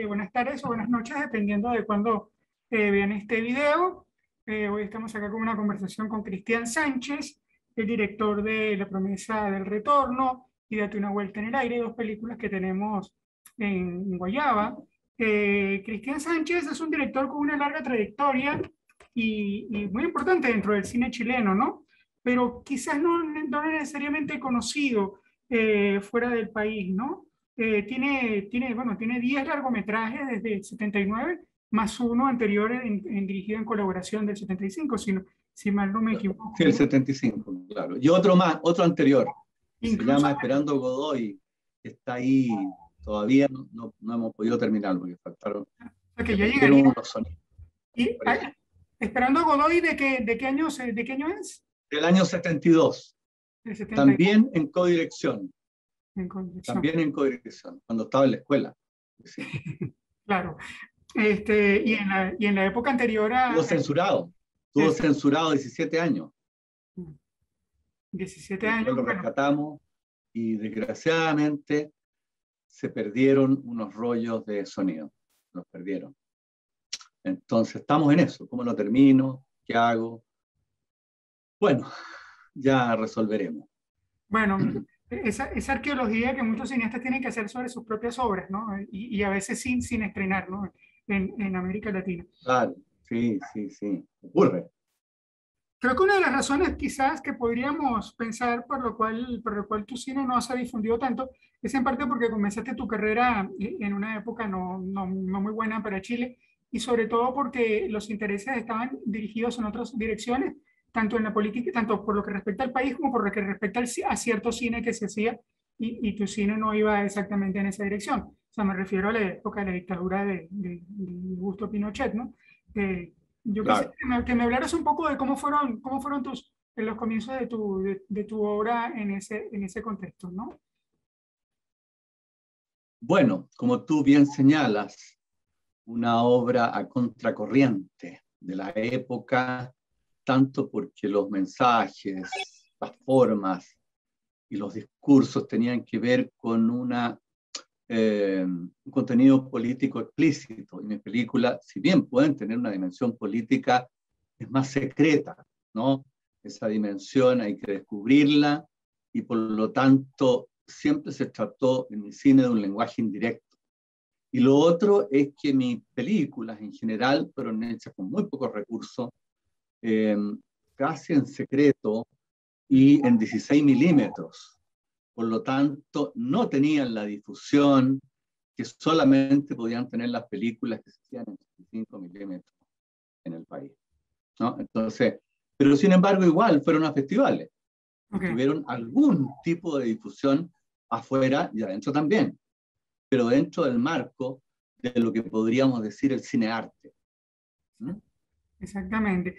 buenas tardes o buenas noches, dependiendo de cuándo vean este video. Hoy estamos acá con una conversación con Cristian Sánchez, el director de La promesa del retorno y Date una vuelta en el aire, dos películas que tenemos en Guayaba. Cristian Sánchez es un director con una larga trayectoria y muy importante dentro del cine chileno, ¿no? Pero quizás no necesariamente conocido fuera del país, ¿no? Tiene 10 largometrajes desde el 79, más uno anterior dirigido en colaboración del 75, si mal no me equivoco, Sí, el ¿no? 75, claro. Y otro más, otro anterior, que se Incluso, llama Esperando Godoy, que está ahí, todavía no hemos podido terminar, porque faltaron, o sea, que se ya perdieron llegaría. unos sonidos, Y, parece. Esperando a Godoy, ¿de qué año es? Del año 72, El 70 también en codirección, en conducción. también en codirección, cuando estaba en la escuela. Sí. Claro. Y en la época anterior Estuvo a censurado, estuvo es- censurado 17 años. 17 Después años, lo bueno, rescatamos y desgraciadamente se perdieron unos rollos de sonido, los perdieron. Entonces estamos en eso, ¿cómo lo termino? ¿Qué hago? Bueno, ya resolveremos. bueno, esa arqueología que muchos cineastas tienen que hacer sobre sus propias obras, ¿no? Y a veces sin estrenar, ¿no? En América Latina. Claro, sí, sí, sí, ocurre. Creo que una de las razones quizás que podríamos pensar por lo cual tu cine no se ha difundido tanto es en parte porque comenzaste tu carrera en una época no muy buena para Chile y sobre todo porque los intereses estaban dirigidos en otras direcciones, tanto en la política, tanto por lo que respecta al país como por lo que respecta a cierto cine que se hacía y tu cine no iba exactamente en esa dirección. O sea, me refiero a la época de la dictadura de Augusto Pinochet, ¿no? Eh, yo quisiera Claro. que me hablaras un poco de cómo fueron en los comienzos de tu obra en ese contexto, ¿no? Bueno, como tú bien señalas, una obra a contracorriente de la época, tanto porque los mensajes, las formas y los discursos tenían que ver con un contenido político explícito. Y mis películas, si bien pueden tener una dimensión política, es más secreta, ¿no? Esa dimensión hay que descubrirla y por lo tanto siempre se trató en mi cine de un lenguaje indirecto. Y lo otro es que mis películas en general fueron hechas con muy pocos recursos, eh, casi en secreto y en 16 milímetros. Por lo tanto, no tenían la difusión que solamente podían tener las películas que se hacían en 35 milímetros en el país, ¿no? Entonces, pero sin embargo, igual fueron a festivales y Ok, tuvieron algún tipo de difusión afuera y adentro también, pero dentro del marco de lo que podríamos decir el cinearte. ¿Mm? exactamente.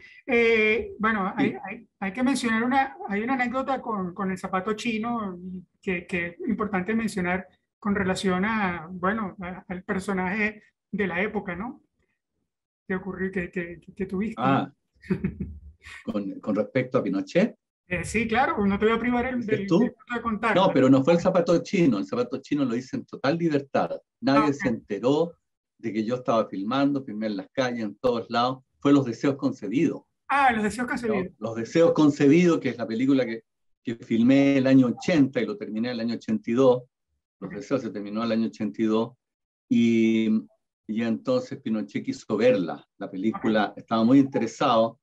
Bueno, hay, Sí. hay, hay que mencionar hay una anécdota con el zapato chino que es importante mencionar con relación bueno, al personaje de la época, ¿no? Que ocurrió, que tuviste, ¿no? Ah, con respecto a Pinochet, Sí, claro, no te voy a privar dices del tú. gusto de No, contarla. pero no fue el zapato chino lo hice en total libertad. Ah, Nadie se ok. enteró de que yo estaba filmando, filmé en las calles, en todos lados. Fue Los Deseos Concebidos, Los deseos ¿no? concebidos. Los Deseos Concebidos, que es la película que filmé el año 80 y lo terminé el año 82. Los Ok. Deseos se terminó el año 82 y, y entonces Pinochet quiso verla. La Ok. película estaba muy interesado,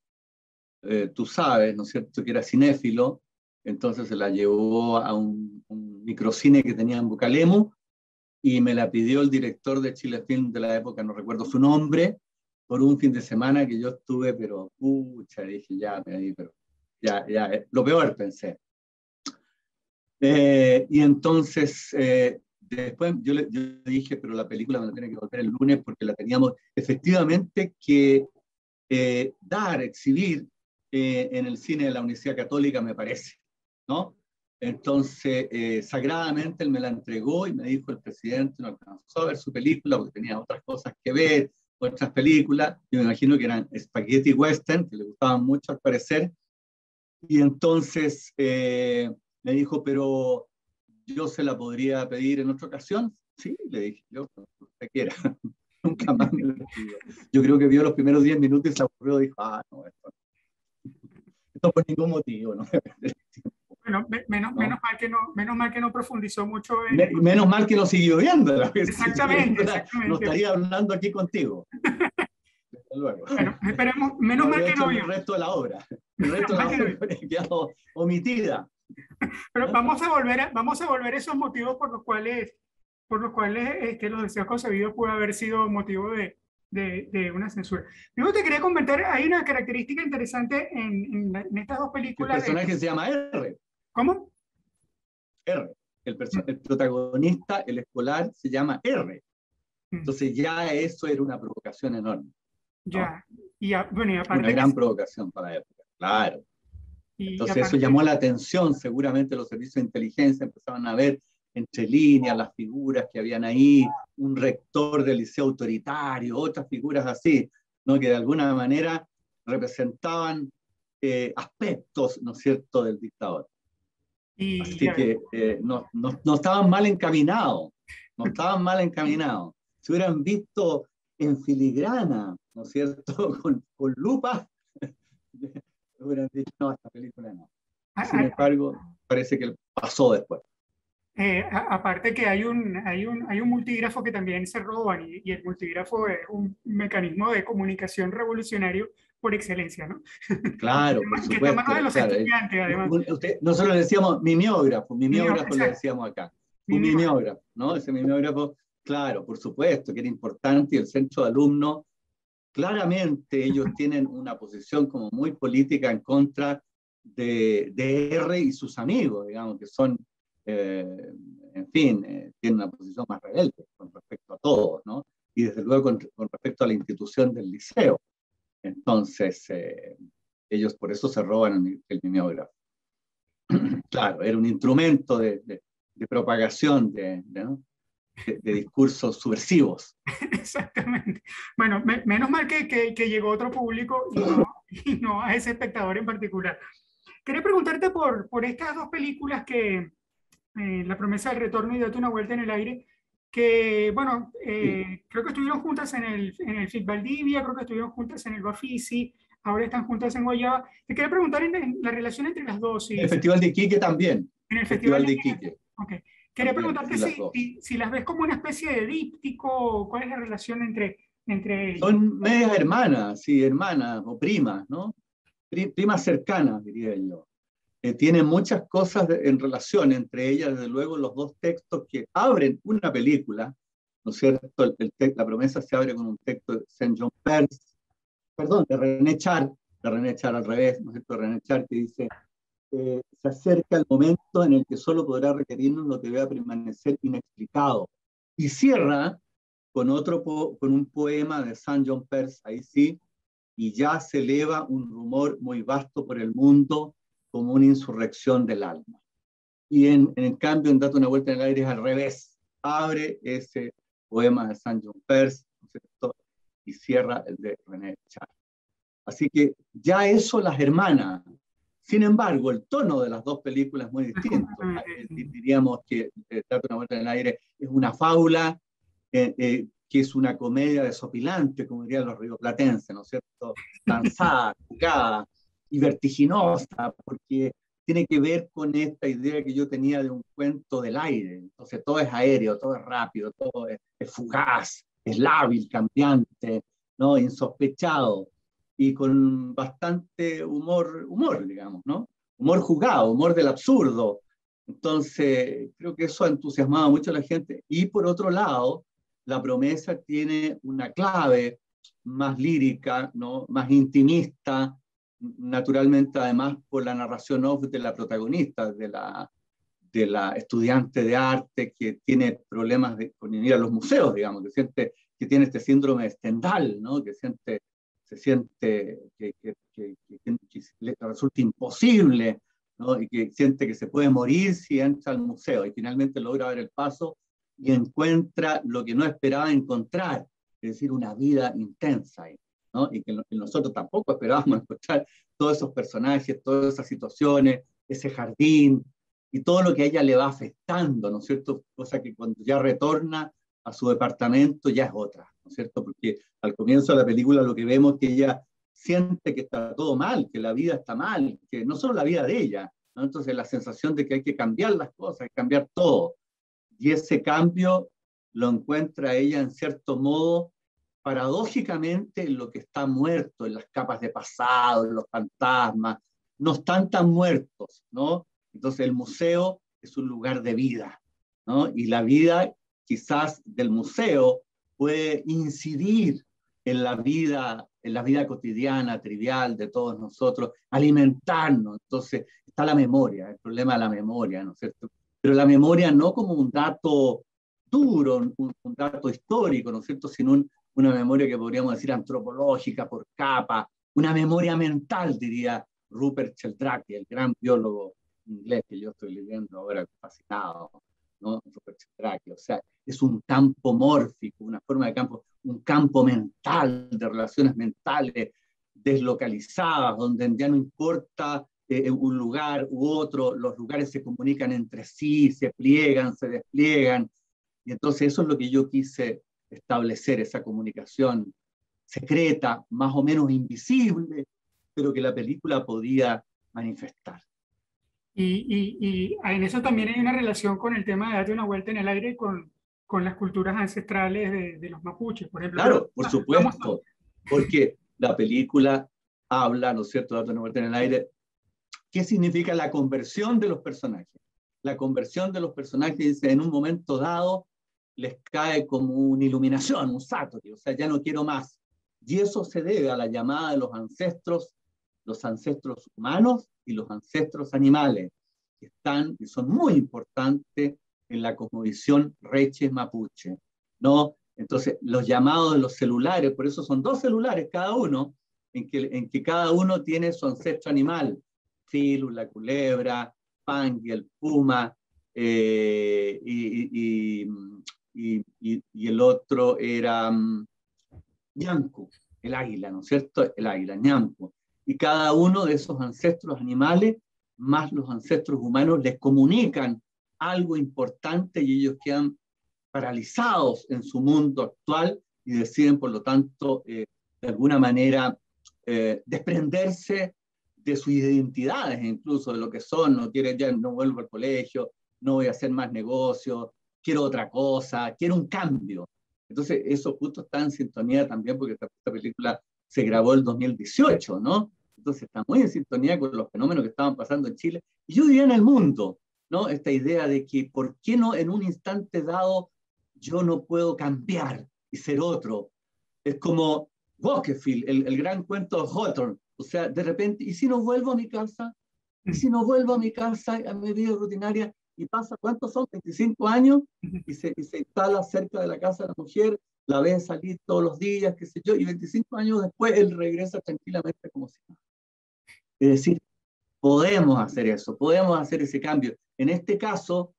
tú sabes, ¿no es cierto?, que era cinéfilo, entonces se la llevó a un microcine que tenía en Bucalemu y me la pidió el director de Chile Film de la época, no recuerdo su nombre, por un fin de semana que yo estuve, pero pucha, dije ya, pero ya, lo peor pensé. Y entonces, después yo dije, pero la película me la tiene que volver el lunes porque la teníamos efectivamente que dar, exhibir en el cine de la Universidad Católica, me parece, ¿no? Entonces, sagradamente él me la entregó y me dijo el presidente, no alcanzó a ver su película porque tenía otras cosas que ver, otras películas, yo me imagino que eran spaghetti western, que le gustaban mucho al parecer, y entonces me dijo, pero yo se la podría pedir en otra ocasión, Sí, le dije, yo, lo que usted quiera. Nunca más me lo escribió. Yo creo que vio los primeros 10 minutos y se aburrió y dijo, no, esto por ningún motivo, ¿no? Bueno, ¿No? menos mal que no profundizó mucho en... Menos mal que no siguió viendo, si siguió Exactamente, viendo, no exactamente. estaría hablando aquí contigo, desde luego. Bueno, esperemos, No menos mal habría que hecho no el vio. resto de la obra. El Menos resto de mal la que no obra vio. habría quedado omitida. Pero ¿No? vamos a volver a esos motivos por los cuales los deseos concebidos pudo haber sido motivo de una censura. Luego te quería comentar, hay una característica interesante en estas dos El películas. personaje se llama R. ¿Cómo? R. El protagonista, el escolar, se llama R. Mm, Entonces ya eso era una provocación enorme, ¿no? ya. Bueno, Una gran provocación para la época, claro. y Entonces eso aparte, llamó la atención, seguramente los servicios de inteligencia empezaban a ver entre líneas las figuras que habían ahí, un rector del liceo autoritario, otras figuras así, ¿no? Que de alguna manera representaban aspectos, ¿no es cierto?, del dictador. y Así ya, que no estaban mal encaminados, no estaban mal encaminados. Si hubieran visto en filigrana, ¿no es cierto?, con lupa, hubieran dicho, no, esta película no. a- Sin a- embargo, parece que pasó después. aparte que hay un multígrafo que también se roban y el multígrafo es un mecanismo de comunicación revolucionario por excelencia, ¿no? Claro, por Que está en manos supuesto, de los claro. estudiantes, además. Nosotros le decíamos mimeógrafo le Exacto, decíamos acá. Un mimeógrafo. mimeógrafo, ¿no? Ese mimeógrafo, claro, por supuesto, que era importante y el centro de alumnos, claramente ellos tienen una posición como muy política en contra de R y sus amigos, digamos, que son, en fin, tienen una posición más rebelde con respecto a todos, ¿no? Y desde luego con respecto a la institución del liceo. Entonces, ellos por eso se roban el mimeógrafo. Claro, era un instrumento de propagación ¿no? de discursos subversivos. Exactamente. Bueno, menos mal que llegó otro público y no a ese espectador en particular. Quería preguntarte por estas dos películas que, La promesa del retorno y Date una vuelta en el aire, que, bueno, Sí. creo que estuvieron juntas en el FIT Valdivia, creo que estuvieron juntas en el Bafisi, ahora están juntas en Guayaba. Te quería preguntar en la relación entre las dos, El Festival de Iquique también. en el Festival Festival de... de Iquique Ok. Quería también, preguntarte sí, las dos. si las ves como una especie de díptico, cuál es la relación entre ellas. Son medias hermanas, sí, hermanas o primas, ¿no? Primas cercanas, diría yo. Tienen muchas cosas en relación entre ellas, desde luego los dos textos que abren una película, ¿no es cierto? La promesa se abre con un texto de Saint John Perse, perdón, de René Char al revés, ¿no es cierto? René Char que dice, se acerca el momento en el que solo podrá requerirnos lo que deba permanecer inexplicado. Y cierra con un poema de Saint John Perse, ahí sí, y ya se eleva un rumor muy vasto por el mundo como una insurrección del alma. Y en cambio, en Date una vuelta en el aire es al revés. Abre ese poema de Saint John Perse, ¿no es cierto? Y cierra el de René Char. Así que ya eso las hermanas. Sin embargo, el tono de las dos películas es muy distinto. Diríamos que Date una vuelta en el aire es una fábula, que es una comedia desopilante, como dirían los rioplatenses, ¿no es cierto? Cansada, jugada y vertiginosa, porque tiene que ver con esta idea que yo tenía de un cuento del aire. Entonces todo es aéreo, todo es rápido, todo es fugaz, es lábil, cambiante, ¿no? Insospechado y con bastante humor, digamos, ¿no? Humor jugado, humor del absurdo. Entonces, creo que eso ha entusiasmado mucho a la gente. Y por otro lado, la promesa tiene una clave más lírica, ¿no? Más intimista, naturalmente además por la narración off de la protagonista, de la estudiante de arte que tiene problemas con ir a los museos, digamos, que tiene este síndrome de Stendhal, ¿no? Se siente que le resulta imposible, ¿no? Y que siente que se puede morir si entra al museo y finalmente logra ver el paso y encuentra lo que no esperaba encontrar, es decir, una vida intensa, ¿no? Y que nosotros tampoco esperábamos encontrar todos esos personajes, todas esas situaciones, ese jardín, y todo lo que a ella le va afectando, ¿no es cierto? Cosa que cuando ya retorna a su departamento ya es otra, ¿no es cierto? Porque al comienzo de la película lo que vemos es que ella siente que está todo mal, que la vida está mal, que no solo la vida de ella, ¿no? Entonces la sensación de que hay que cambiar las cosas, hay que cambiar todo. Y ese cambio lo encuentra ella en cierto modo paradójicamente en lo que está muerto, en las capas de pasado, en los fantasmas, no están tan muertos, ¿no? Entonces el museo es un lugar de vida, ¿no? Y la vida quizás del museo puede incidir en la vida cotidiana, trivial de todos nosotros, alimentarnos. Entonces está la memoria, el problema de la memoria, ¿no es cierto? Pero la memoria no como un dato duro, un dato histórico, ¿no es cierto?, sino una memoria que podríamos decir antropológica, por capa, una memoria mental, diría Rupert Sheldrake, el gran biólogo inglés que yo estoy leyendo ahora, fascinado, ¿no? Rupert Sheldrake, o sea, es un campo mórfico, una forma de campo, un campo mental, de relaciones mentales deslocalizadas, donde ya no importa un lugar u otro, los lugares se comunican entre sí, se pliegan, se despliegan, y entonces eso es lo que yo quise establecer, esa comunicación secreta, más o menos invisible, pero que la película podía manifestar. Y en eso también hay una relación con el tema de darte una vuelta en el aire con las culturas ancestrales de los mapuches, por ejemplo. Pero Claro, por vamos supuesto, porque la película habla, ¿no es cierto?, dando una vuelta en el aire, ¿qué significa la conversión de los personajes? La conversión de los personajes, dice, en un momento dado, les cae como una iluminación, un satori, o sea, ya no quiero más. Y eso se debe a la llamada de los ancestros humanos y los ancestros animales, que están y son muy importantes en la cosmovisión Reches Mapuche, ¿no? Entonces, los llamados de los celulares, por eso son 2 celulares cada uno, en que cada uno tiene su ancestro animal, Filu, la culebra, Pangui, el puma, y el otro era Ñancu, el águila, ¿no es cierto? El águila, Ñancu. Y cada uno de esos ancestros animales, más los ancestros humanos, les comunican algo importante y ellos quedan paralizados en su mundo actual y deciden, por lo tanto, de alguna manera, desprenderse de sus identidades, incluso de lo que son, no quieren, ya no vuelvo al colegio, no voy a hacer más negocios, quiero otra cosa, quiero un cambio. Entonces, eso justo está en sintonía también porque esta película se grabó el 2018, ¿no? Entonces está muy en sintonía con los fenómenos que estaban pasando en Chile y yo diría en el mundo, ¿no? Esta idea de que, ¿por qué no en un instante dado yo no puedo cambiar y ser otro? Es como Walkefield, el gran cuento de Hawthorne. O sea, de repente, ¿y si no vuelvo a mi casa? ¿Y si no vuelvo a mi casa, a mi vida rutinaria? Y pasa, ¿cuántos son? 25 años, y se instala cerca de la casa de la mujer, la ve salir todos los días, qué sé yo, y 25 años después él regresa tranquilamente como si nada. Es decir, podemos hacer eso, podemos hacer ese cambio. En este caso,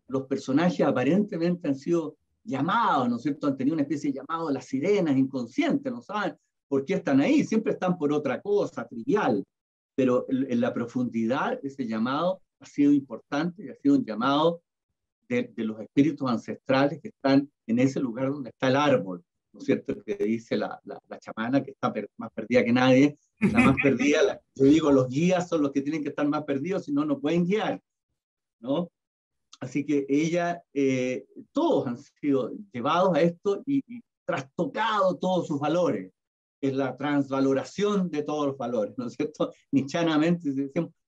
los personajes aparentemente han sido llamados, ¿no es cierto? Han tenido una especie de llamado a las sirenas inconscientes, no saben por qué están ahí, siempre están por otra cosa, trivial, pero en la profundidad ese llamado ha sido importante y ha sido un llamado de los espíritus ancestrales que están en ese lugar donde está el árbol, ¿no es cierto? Que dice la chamana que está más perdida que nadie, la más perdida, yo digo, los guías son los que tienen que estar más perdidos, si no, no pueden guiar, ¿no? Así que ella, todos han sido llevados a esto y trastocado todos sus valores. Es la transvaloración de todos los valores, ¿no es cierto? Nietzscheanamente,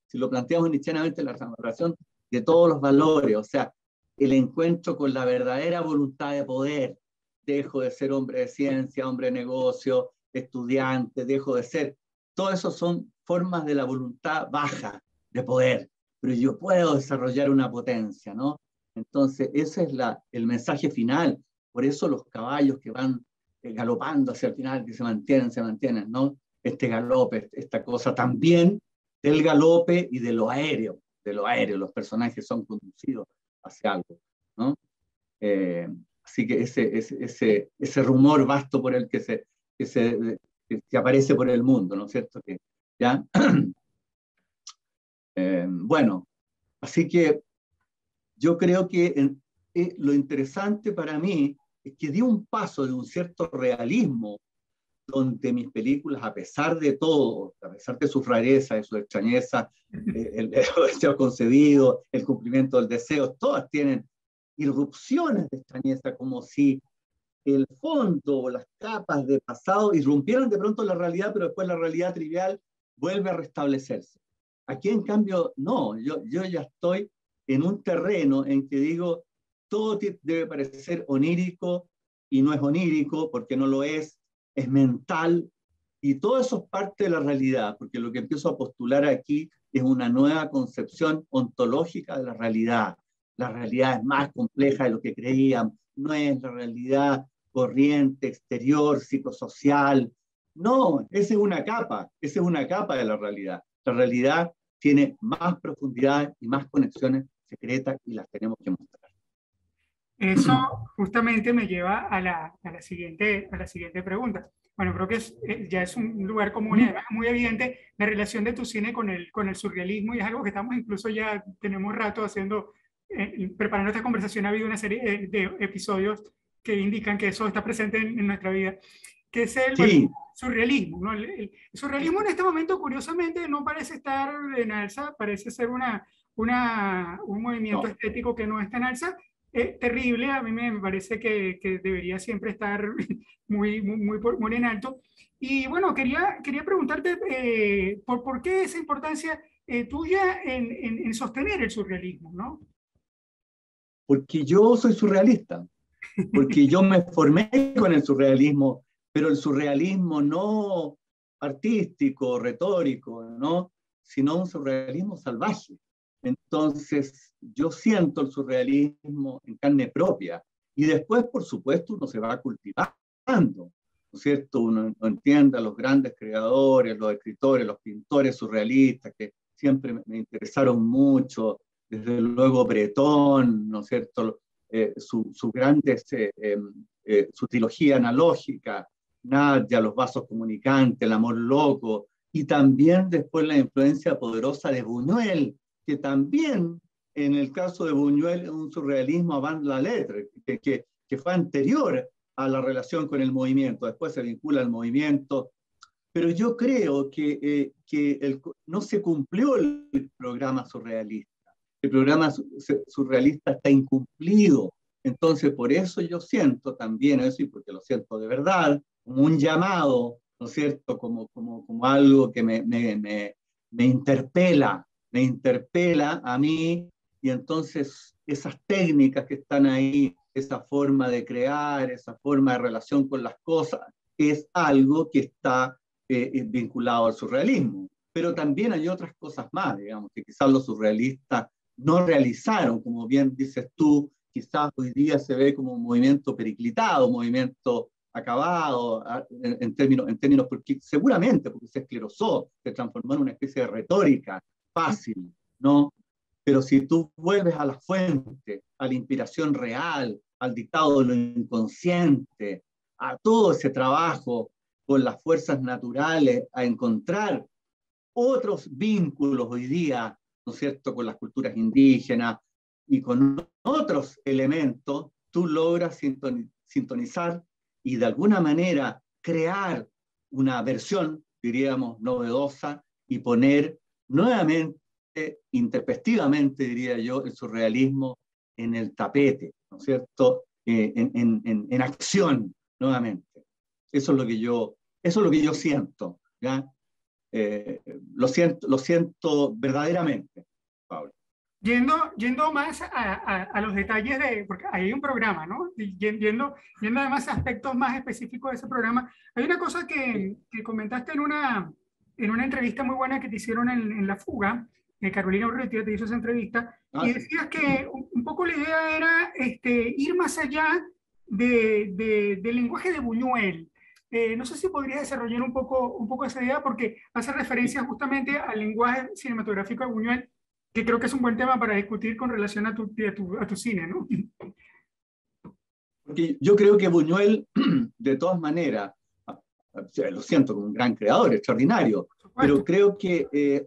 si lo planteamos nietzscheanamente, la transvaloración de todos los valores, o sea, el encuentro con la verdadera voluntad de poder. Dejo de ser hombre de ciencia, hombre de negocio, estudiante, dejo de ser. Todo eso son formas de la voluntad baja de poder, pero yo puedo desarrollar una potencia, ¿no? Entonces, ese es el mensaje final. Por eso los caballos que van galopando hacia el final, que se mantienen, ¿no? Este galope, esta cosa también del galope y de lo aéreo, los personajes son conducidos hacia algo, ¿no? Así que ese rumor vasto por el que aparece por el mundo, ¿no es cierto? ¿Ya? Bueno, así que yo creo que lo interesante para mí es que di un paso de un cierto realismo, donde mis películas, a pesar de todo, a pesar de sus rarezas, de su extrañeza, el deseo concebido, el cumplimiento del deseo, todas tienen irrupciones de extrañeza, como si el fondo o las capas de pasado irrumpieran de pronto en la realidad, pero después la realidad trivial vuelve a restablecerse. Aquí, en cambio, no, yo ya estoy en un terreno en que digo, todo debe parecer onírico y no es onírico porque no lo es mental, y todo eso es parte de la realidad, porque lo que empiezo a postular aquí es una nueva concepción ontológica de la realidad. La realidad es más compleja de lo que creían, no es la realidad corriente, exterior, psicosocial. No, esa es una capa de la realidad. La realidad tiene más profundidad y más conexiones secretas y las tenemos que mostrar. Eso justamente me lleva a la siguiente pregunta. Bueno, creo que ya es un lugar común y además muy evidente la relación de tu cine con el surrealismo, y es algo que estamos incluso ya tenemos rato haciendo, preparando esta conversación. Ha habido una serie de episodios que indican que eso está presente en nuestra vida, que es el, bueno, Sí, surrealismo, ¿no? El surrealismo en este momento, curiosamente, no parece estar en alza, parece ser un movimiento no. estético que no está en alza. Terrible, a mí me parece que debería siempre estar muy en alto. Y bueno, quería preguntarte por qué esa importancia tuya en sostener el surrealismo, ¿no? Porque yo soy surrealista, porque yo me formé con el surrealismo, pero el surrealismo no artístico, retórico, ¿no? Sino un surrealismo salvaje. Entonces, yo siento el surrealismo en carne propia. Y después, por supuesto, uno se va cultivando, ¿no es cierto? Uno entiende a los grandes creadores, los escritores, los pintores surrealistas, que siempre me interesaron mucho, desde luego Breton, ¿no es cierto? Su grandes, su trilogía analógica, Nadia, Los vasos comunicantes, El amor loco, y también después la influencia poderosa de Buñuel, que también en el caso de Buñuel es un surrealismo avant la lettre, que fue anterior a la relación con el movimiento, después se vincula al movimiento, pero yo creo que no se cumplió el programa surrealista. El programa surrealista está incumplido. Entonces, por eso yo siento también eso, y porque lo siento de verdad, como un llamado, ¿no es cierto? Como algo que me interpela a mí, y entonces esas técnicas que están ahí, esa forma de crear, esa forma de relación con las cosas, es algo que está vinculado al surrealismo. Pero también hay otras cosas más, digamos, que quizás los surrealistas no realizaron, como bien dices tú, quizás hoy día se ve como un movimiento periclitado, un movimiento acabado, en términos porque seguramente porque se esclerosó, se transformó en una especie de retórica fácil, ¿no? Pero si tú vuelves a la fuente, a la inspiración real, al dictado de lo inconsciente, a todo ese trabajo con las fuerzas naturales, a encontrar otros vínculos hoy día, ¿no es cierto?, con las culturas indígenas y con otros elementos, tú logras sintonizar y de alguna manera crear una versión, diríamos, novedosa y poner nuevamente, intempestivamente, diría yo, el surrealismo en el tapete, ¿no es cierto?, en acción nuevamente. Eso es lo que yo siento, ¿ya? Lo siento verdaderamente, Pablo. Yendo más a los detalles porque hay un programa, ¿no? Yendo además a aspectos más específicos de ese programa, hay una cosa que comentaste en una entrevista muy buena que te hicieron en La Fuga, Carolina Urrutia te hizo esa entrevista, Ah, y sí. decías que un poco la idea era ir más allá del lenguaje de Buñuel. No sé si podrías desarrollar un poco esa idea, porque hace referencia justamente al lenguaje cinematográfico de Buñuel, que creo que es un buen tema para discutir con relación a tu cine, ¿no? Porque yo creo que Buñuel, de todas maneras, lo siento como un gran creador, extraordinario, Por pero supuesto. creo que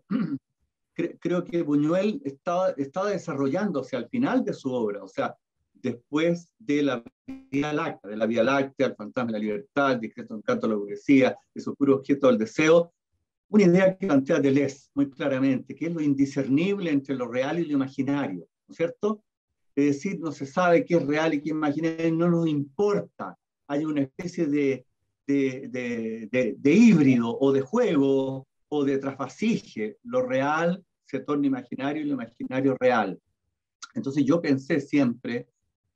creo que Buñuel estaba desarrollándose al final de su obra, o sea, después de la Vía Láctea, el fantasma de la libertad, el discreto encanto de la burguesía, de su puro objeto del deseo, una idea que plantea Deleuze muy claramente, que es lo indiscernible entre lo real y lo imaginario, ¿no es cierto? Es decir, no se sabe qué es real y qué es imaginario, no nos importa. Hay una especie de híbrido o de juego o de trasvasije. Lo real se torna imaginario y lo imaginario real. Entonces yo pensé siempre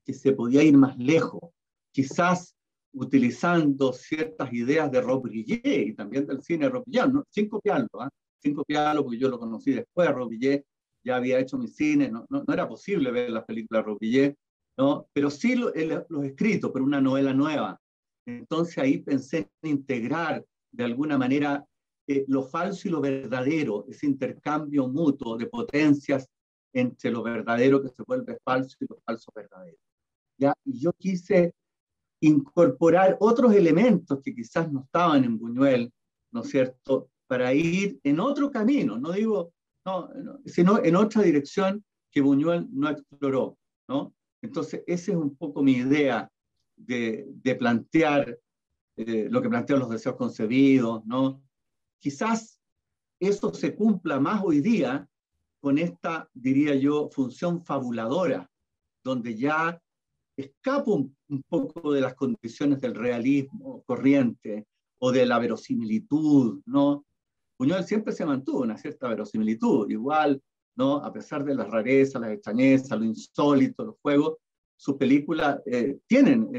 que se podía ir más lejos, quizás utilizando ciertas ideas de Robbe-Grillet y también del cine de Robbe-Grillet, ¿no? Sin copiarlo, sin copiarlo, porque yo lo conocí después, Robbe-Grillet ya había hecho mi cine, no era posible ver las películas de Robbe-Grillet, ¿no? Pero sí los escritos, pero una novela nueva. Entonces ahí pensé en integrar de alguna manera lo falso y lo verdadero, ese intercambio mutuo de potencias entre lo verdadero que se vuelve falso y lo falso verdadero. ¿Ya? Y yo quise incorporar otros elementos que quizás no estaban en Buñuel, ¿no es cierto?, para ir en otro camino, no digo, sino en otra dirección que Buñuel no exploró, ¿no? Entonces, esa es un poco mi idea de plantear lo que plantean los deseos concebidos, ¿no? Quizás eso se cumpla más hoy día con esta, diría yo, función fabuladora, donde ya escapo un poco de las condiciones del realismo corriente o de la verosimilitud, ¿no? Buñuel siempre se mantuvo una cierta verosimilitud, igual, ¿no? A pesar de las rarezas, las extrañezas, lo insólito, los juegos, sus películas tienen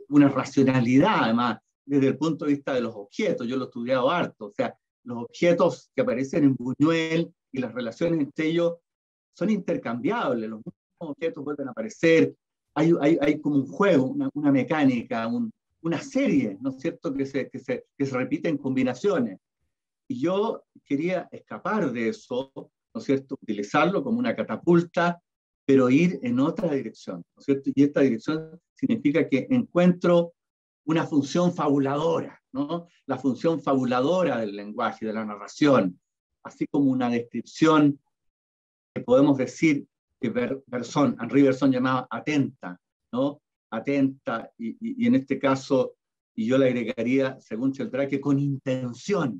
una racionalidad, además, desde el punto de vista de los objetos. Yo lo he estudiado harto, o sea, los objetos que aparecen en Buñuel y las relaciones entre ellos son intercambiables, los mismos objetos vuelven a aparecer, hay como un juego, una mecánica, una serie, ¿no es cierto?, que se repite en combinaciones. Y yo quería escapar de eso, ¿no es cierto?, utilizarlo como una catapulta, pero ir en otra dirección, ¿no es cierto? Y esta dirección significa que encuentro una función fabuladora, ¿no? La función fabuladora del lenguaje, de la narración, así como una descripción que podemos decir que Henri Bergson llamaba atenta, ¿no? Atenta, y en este caso, y yo le agregaría, según Sheldrake, con intención,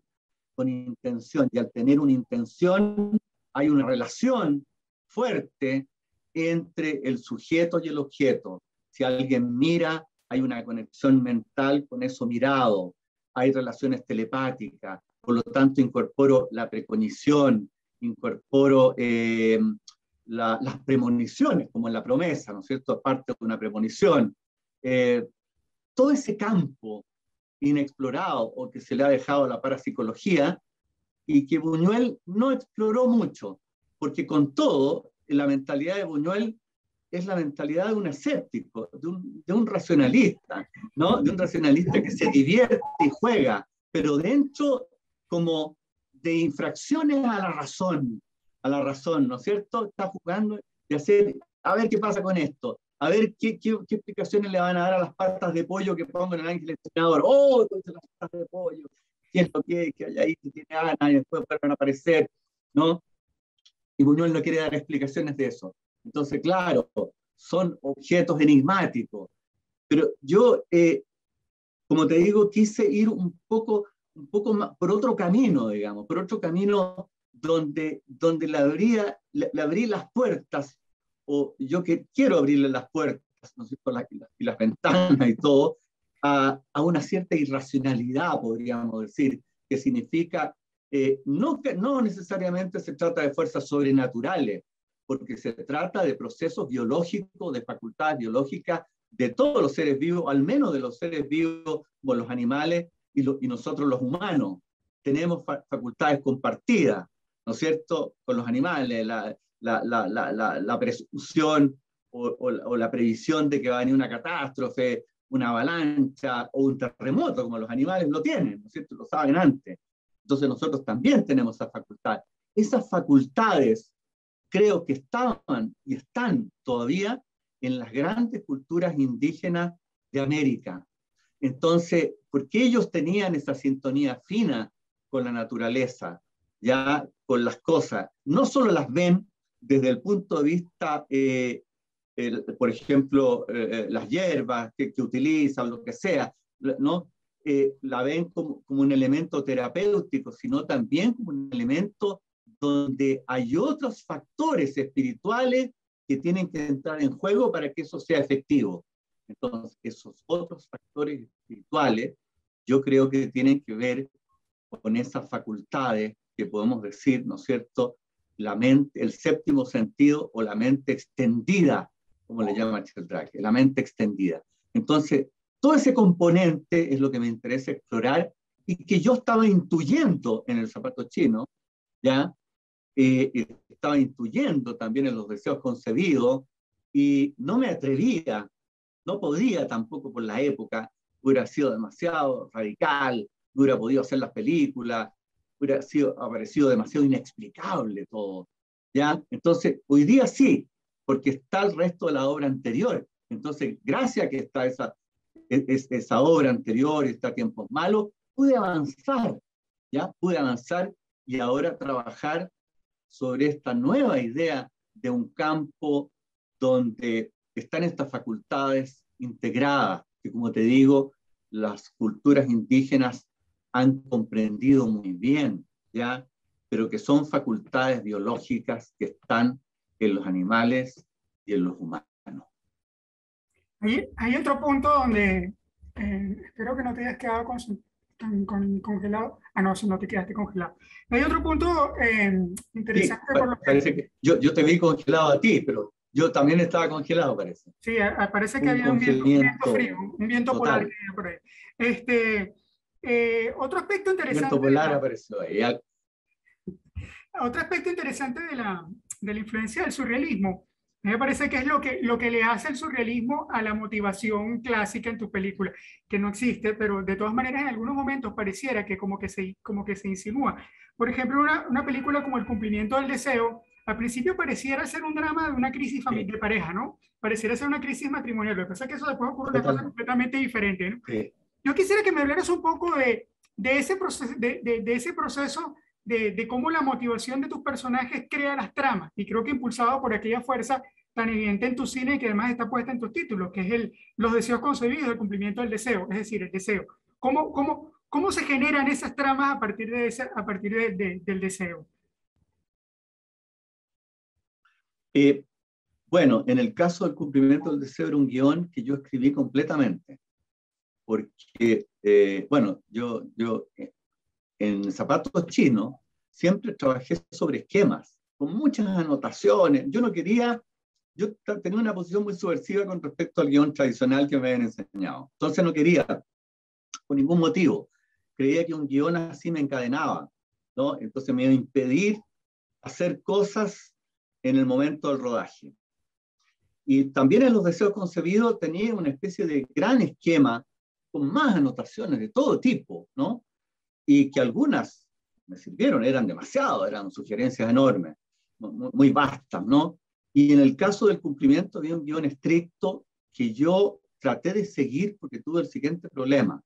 y al tener una intención, hay una relación fuerte entre el sujeto y el objeto. Si alguien mira, hay una conexión mental con eso mirado, hay relaciones telepáticas, por lo tanto incorporo la precognición, incorporo las premoniciones, como en la promesa, ¿no es cierto?, parte de una premonición. Todo ese campo inexplorado o que se le ha dejado a la parapsicología y que Buñuel no exploró mucho, porque con todo, la mentalidad de Buñuel es la mentalidad de un escéptico, de un racionalista, ¿no? De un racionalista que se divierte y juega, pero dentro como de infracciones a la razón, ¿no es cierto? Está jugando de hacer, a ver qué pasa con esto, a ver qué explicaciones le van a dar a las patas de pollo que pongo en el ángel entrenador. ¡Oh, entonces las patas de pollo! ¿Qué es lo que hay ahí? Que tiene ganas y después vuelven a aparecer, ¿no? Y Buñuel no quiere dar explicaciones de eso. Entonces, claro, son objetos enigmáticos. Pero yo, como te digo, quise ir un poco más por otro camino, digamos, por otro camino donde le abrí las puertas, o yo que quiero abrirle las puertas, ¿no es cierto?, y las ventanas y todo, a una cierta irracionalidad, podríamos decir, que significa, no necesariamente se trata de fuerzas sobrenaturales, porque se trata de procesos biológicos, de facultades biológicas de todos los seres vivos, al menos de los seres vivos como los animales y nosotros los humanos. Tenemos facultades compartidas, ¿no es cierto?, con los animales, la presunción o la previsión de que va a venir una catástrofe, una avalancha o un terremoto, como los animales lo tienen, ¿no es cierto?, lo saben antes. Entonces nosotros también tenemos esa facultad. Esas facultades creo que estaban y están todavía en las grandes culturas indígenas de América. Entonces, porque ellos tenían esa sintonía fina con la naturaleza, ya con las cosas. No solo las ven desde el punto de vista, por ejemplo, las hierbas que utilizan, lo que sea, ¿no? La ven como un elemento terapéutico, sino también como un elemento donde hay otros factores espirituales que tienen que entrar en juego para que eso sea efectivo. Entonces, esos otros factores espirituales, yo creo que tienen que ver con esas facultades que podemos decir, ¿no es cierto?, la mente, el séptimo sentido o la mente extendida, como le llama Sheldrake, la mente extendida. Entonces, todo ese componente es lo que me interesa explorar y que yo estaba intuyendo en el zapato chino, ¿ya? Estaba intuyendo también en los deseos concebidos y no me atrevía, no podía tampoco por la época, hubiera sido demasiado radical, no hubiera podido hacer las películas, hubiera aparecido demasiado inexplicable todo, ¿ya? Entonces, hoy día sí, porque está el resto de la obra anterior. Entonces, gracias a que está esa obra anterior, está Tiempos Malos, pude avanzar, ¿ya? Pude avanzar y ahora trabajar sobre esta nueva idea de un campo donde están estas facultades integradas, que como te digo, las culturas indígenas han comprendido muy bien, ¿ya? Pero que son facultades biológicas que están en los animales y en los humanos. Hay otro punto donde espero que no te hayas quedado congelado. Ah, no, si no te quedaste congelado. Hay otro punto Sí, interesante por lo que... parece que yo te vi congelado a ti, pero yo también estaba congelado, parece. Sí, parece que Un había un viento frío, congelamiento un viento polar que total. había por ahí. Este, otro aspecto El viento interesante polar apareció ahí. otro aspecto interesante de la influencia del surrealismo, me parece que es lo que le hace el surrealismo a la motivación clásica en tu película, que no existe, pero de todas maneras en algunos momentos pareciera que como que se insinúa. Por ejemplo, una película como El cumplimiento del deseo, al principio pareciera ser un drama de una crisis Sí, de pareja, ¿no? Pareciera ser una crisis matrimonial. Lo que pasa es que eso después ocurre una cosa totalmente. completamente diferente, ¿no? Sí. Yo quisiera que me hablaras un poco de ese proceso, de ese proceso de cómo la motivación de tus personajes crea las tramas. Y creo que impulsado por aquella fuerza tan evidente en tu cine y que además está puesta en tus títulos, que es los deseos concebidos, el cumplimiento del deseo, es decir, el deseo. ¿Cómo se generan esas tramas a partir, a partir del deseo? Eh, bueno, en el caso del cumplimiento del deseo era un guión que yo escribí completamente, porque, bueno, yo en Zapatos Chinos siempre trabajé sobre esquemas, con muchas anotaciones. Yo no quería, yo tenía una posición muy subversiva con respecto al guión tradicional que me habían enseñado. Entonces no quería, por ningún motivo. Creía que un guión así me encadenaba, ¿no? Entonces me iba a impedir hacer cosas en el momento del rodaje. Y también en los deseos concebidos tenía una especie de gran esquema con más anotaciones de todo tipo, ¿no? Y que algunas me sirvieron, eran demasiado, eran sugerencias enormes, muy vastas, ¿no? Y en el caso del cumplimiento había un guión estricto que yo traté de seguir porque tuve el siguiente problema.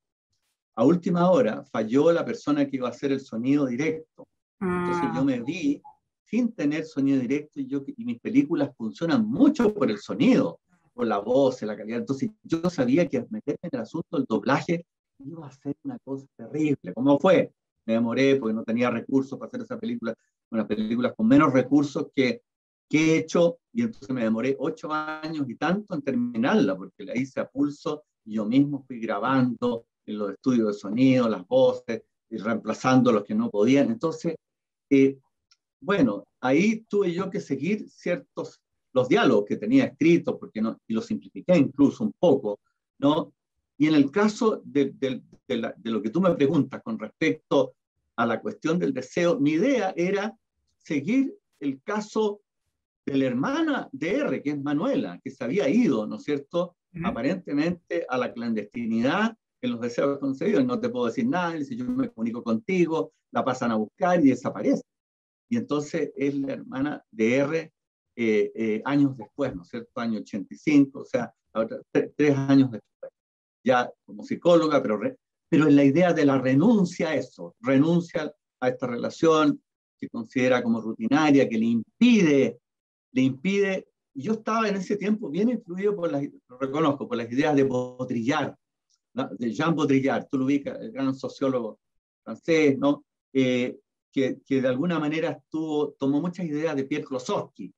A última hora falló la persona que iba a hacer el sonido directo. Entonces yo Ah, me vi sin tener sonido directo y mis películas funcionan mucho por el sonido, por la voz, la calidad. Entonces yo sabía que al meterme en el asunto del doblaje iba a ser una cosa terrible. ¿Cómo fue? Me demoré porque no tenía recursos para hacer esa película, unas películas con menos recursos que he hecho, y entonces me demoré 8 años y tanto en terminarla, porque la hice a pulso y yo mismo fui grabando en los estudios de sonido, las voces, y reemplazando los que no podían. Entonces, eh, bueno, ahí tuve yo que seguir los diálogos que tenía escritos, porque no, y los simplifiqué incluso un poco, ¿no? Y en el caso de lo que tú me preguntas con respecto a la cuestión del deseo, mi idea era seguir el caso de la hermana de R, que es Manuela, que se había ido, ¿no es cierto?, aparentemente a la clandestinidad en los deseos concebidos. No te puedo decir nada, si yo me comunico contigo, la pasan a buscar y desaparece. Y entonces es la hermana de R años después, ¿no es cierto?, año 85, o sea, 3 años después, ya como psicóloga, pero en la idea de la renuncia a eso, renuncia a esta relación que considera como rutinaria, que le impide. Yo estaba en ese tiempo bien influido lo reconozco, por las ideas de Baudrillard, ¿no? De Jean Baudrillard, tú lo ubicas, el gran sociólogo francés, ¿no? Que de alguna manera tomó muchas ideas de Pierre Klossowski.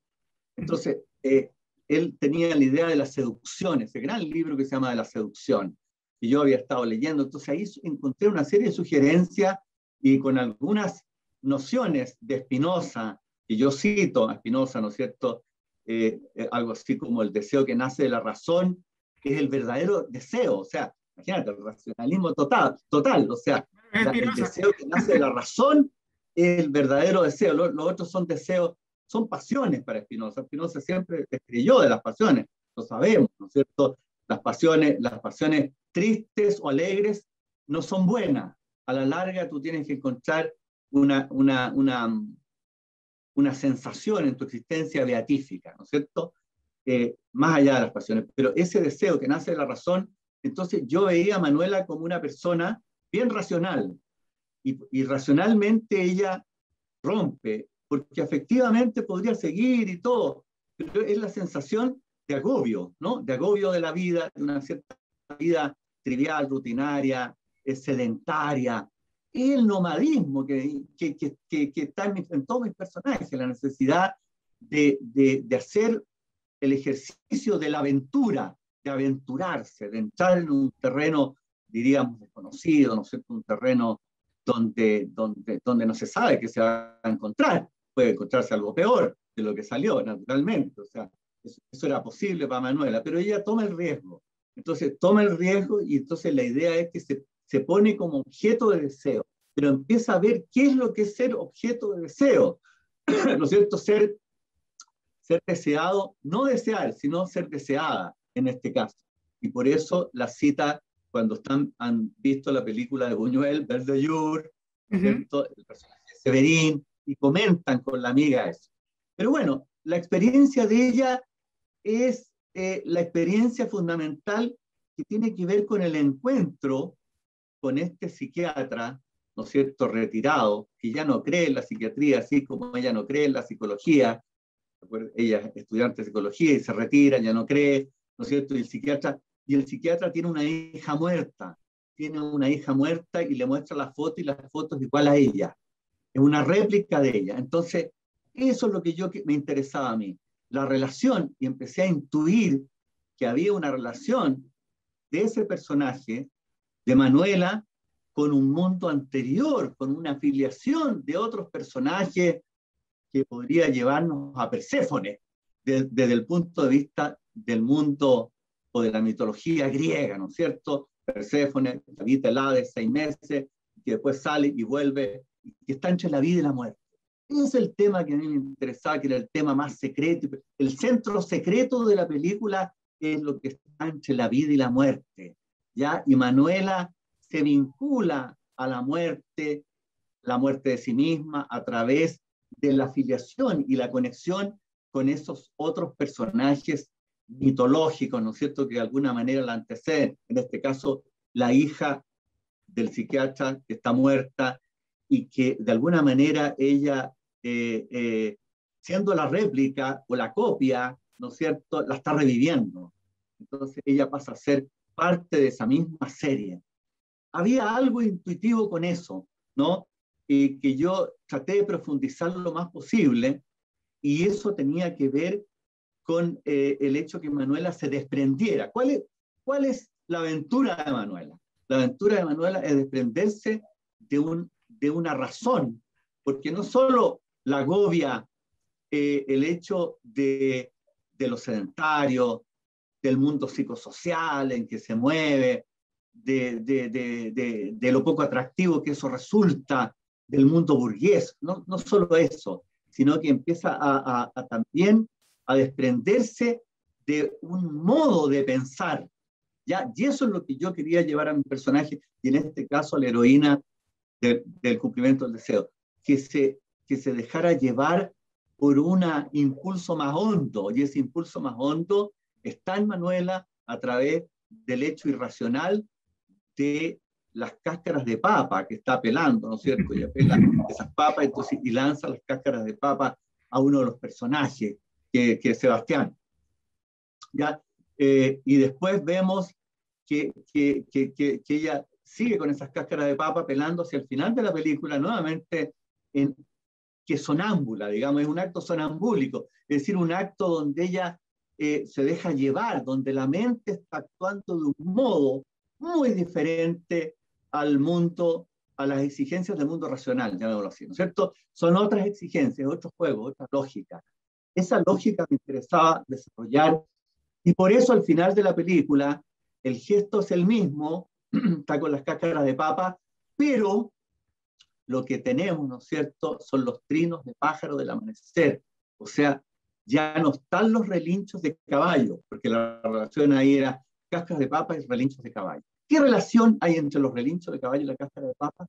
Entonces, él tenía la idea de la seducción, ese gran libro que se llama De la seducción, que yo había estado leyendo. Entonces ahí encontré una serie de sugerencias y con algunas nociones de Spinoza, que yo cito a Spinoza, ¿no es cierto? Algo así como el deseo que nace de la razón, que es el verdadero deseo. O sea, imagínate, el racionalismo total, o sea, el deseo que nace de la razón es el verdadero deseo. Los otros son deseos, son pasiones para Spinoza. Spinoza siempre creyó de las pasiones, lo sabemos, ¿no es cierto? Las pasiones tristes o alegres no son buenas. A la larga tú tienes que encontrar una sensación en tu existencia beatífica, ¿no es cierto? Más allá de las pasiones. Pero ese deseo que nace de la razón, entonces yo veía a Manuela como una persona bien racional, y racionalmente ella rompe, porque efectivamente podría seguir y todo, pero es la sensación de agobio, ¿no? De agobio de la vida, de una cierta vida trivial, rutinaria, sedentaria. Es el nomadismo que está en todos mis personajes, la necesidad de hacer el ejercicio de la aventura, de aventurarse, de entrar en un terreno, diríamos, desconocido, ¿no es cierto? Un terreno donde no se sabe qué se va a encontrar. Puede encontrarse algo peor de lo que salió, naturalmente. O sea, eso era posible para Manuela, pero ella toma el riesgo. Entonces toma el riesgo y entonces la idea es que se pone como objeto de deseo, pero empieza a ver qué es lo que es ser objeto de deseo. ¿No es cierto? Ser deseado, no desear, sino ser deseada en este caso. Y por eso la cita, cuando han visto la película de Buñuel, Belle de Jour, ¿cierto? El personaje de Severín, y comentan con la amiga eso. Pero bueno, la experiencia de ella es la experiencia fundamental que tiene que ver con el encuentro con este psiquiatra, ¿no es cierto?, retirado, que ya no cree en la psiquiatría, así como ella no cree en la psicología. Ella es estudiante de psicología y se retira, ya no cree, ¿no es cierto? Y el psiquiatra tiene una hija muerta, y le muestra la foto, y la foto es igual a ella, es una réplica de ella. Entonces, eso es lo que me interesaba a mí, la relación, y empecé a intuir que había una relación de ese personaje, de Manuela, con un mundo anterior, con una afiliación de otros personajes que podría llevarnos a Perséfone, desde el punto de vista del mundo o de la mitología griega, ¿no es cierto? Perséfone, habita el Hades 6 meses, que después sale y vuelve, y está entre la vida y la muerte. Ese es el tema que a mí me interesaba, que era el tema más secreto. El centro secreto de la película es lo que está entre la vida y la muerte, ¿ya? Y Manuela se vincula a la muerte de sí misma, a través de la afiliación y la conexión con esos otros personajes mitológicos, ¿no es cierto?, que de alguna manera la anteceden. En este caso, la hija del psiquiatra que está muerta, y que de alguna manera ella, siendo la réplica o la copia, ¿no es cierto?, la está reviviendo. Entonces ella pasa a ser parte de esa misma serie. Había algo intuitivo con eso, ¿no? Y que yo traté de profundizar lo más posible, y eso tenía que ver con el hecho que Manuela se desprendiera. ¿Cuál es la aventura de Manuela? La aventura de Manuela es desprenderse de una razón, porque no solo la agobia el hecho de lo sedentario, del mundo psicosocial en que se mueve, de lo poco atractivo que eso resulta, del mundo burgués, no solo eso, sino que empieza también a desprenderse de un modo de pensar, ¿ya? Y eso es lo que yo quería llevar a mi personaje, y en este caso a la heroína del cumplimiento del deseo, que se dejara llevar por un impulso más hondo, y ese impulso más hondo está en Manuela a través del hecho irracional de las cáscaras de papa que está pelando, ¿no es cierto? Y apela esas papas, entonces, y lanza las cáscaras de papa a uno de los personajes, que es Sebastián. ¿Ya? Y después vemos que ella sigue con esas cáscaras de papa pelando hacia el final de la película, nuevamente, que es sonámbula, digamos, es un acto sonambúlico, es decir, un acto donde ella se deja llevar, donde la mente está actuando de un modo muy diferente al mundo, a las exigencias del mundo racional, llamémoslo así, ¿no es cierto? Son otras exigencias, otros juegos, otra lógica. Esa lógica me interesaba desarrollar, y por eso al final de la película el gesto es el mismo, está con las cáscaras de papa, pero lo que tenemos, ¿no es cierto?, son los trinos de pájaro del amanecer. O sea, ya no están los relinchos de caballo, porque la relación ahí era cáscaras de papa y relinchos de caballo. ¿Qué relación hay entre los relinchos de caballo y la cáscara de papa?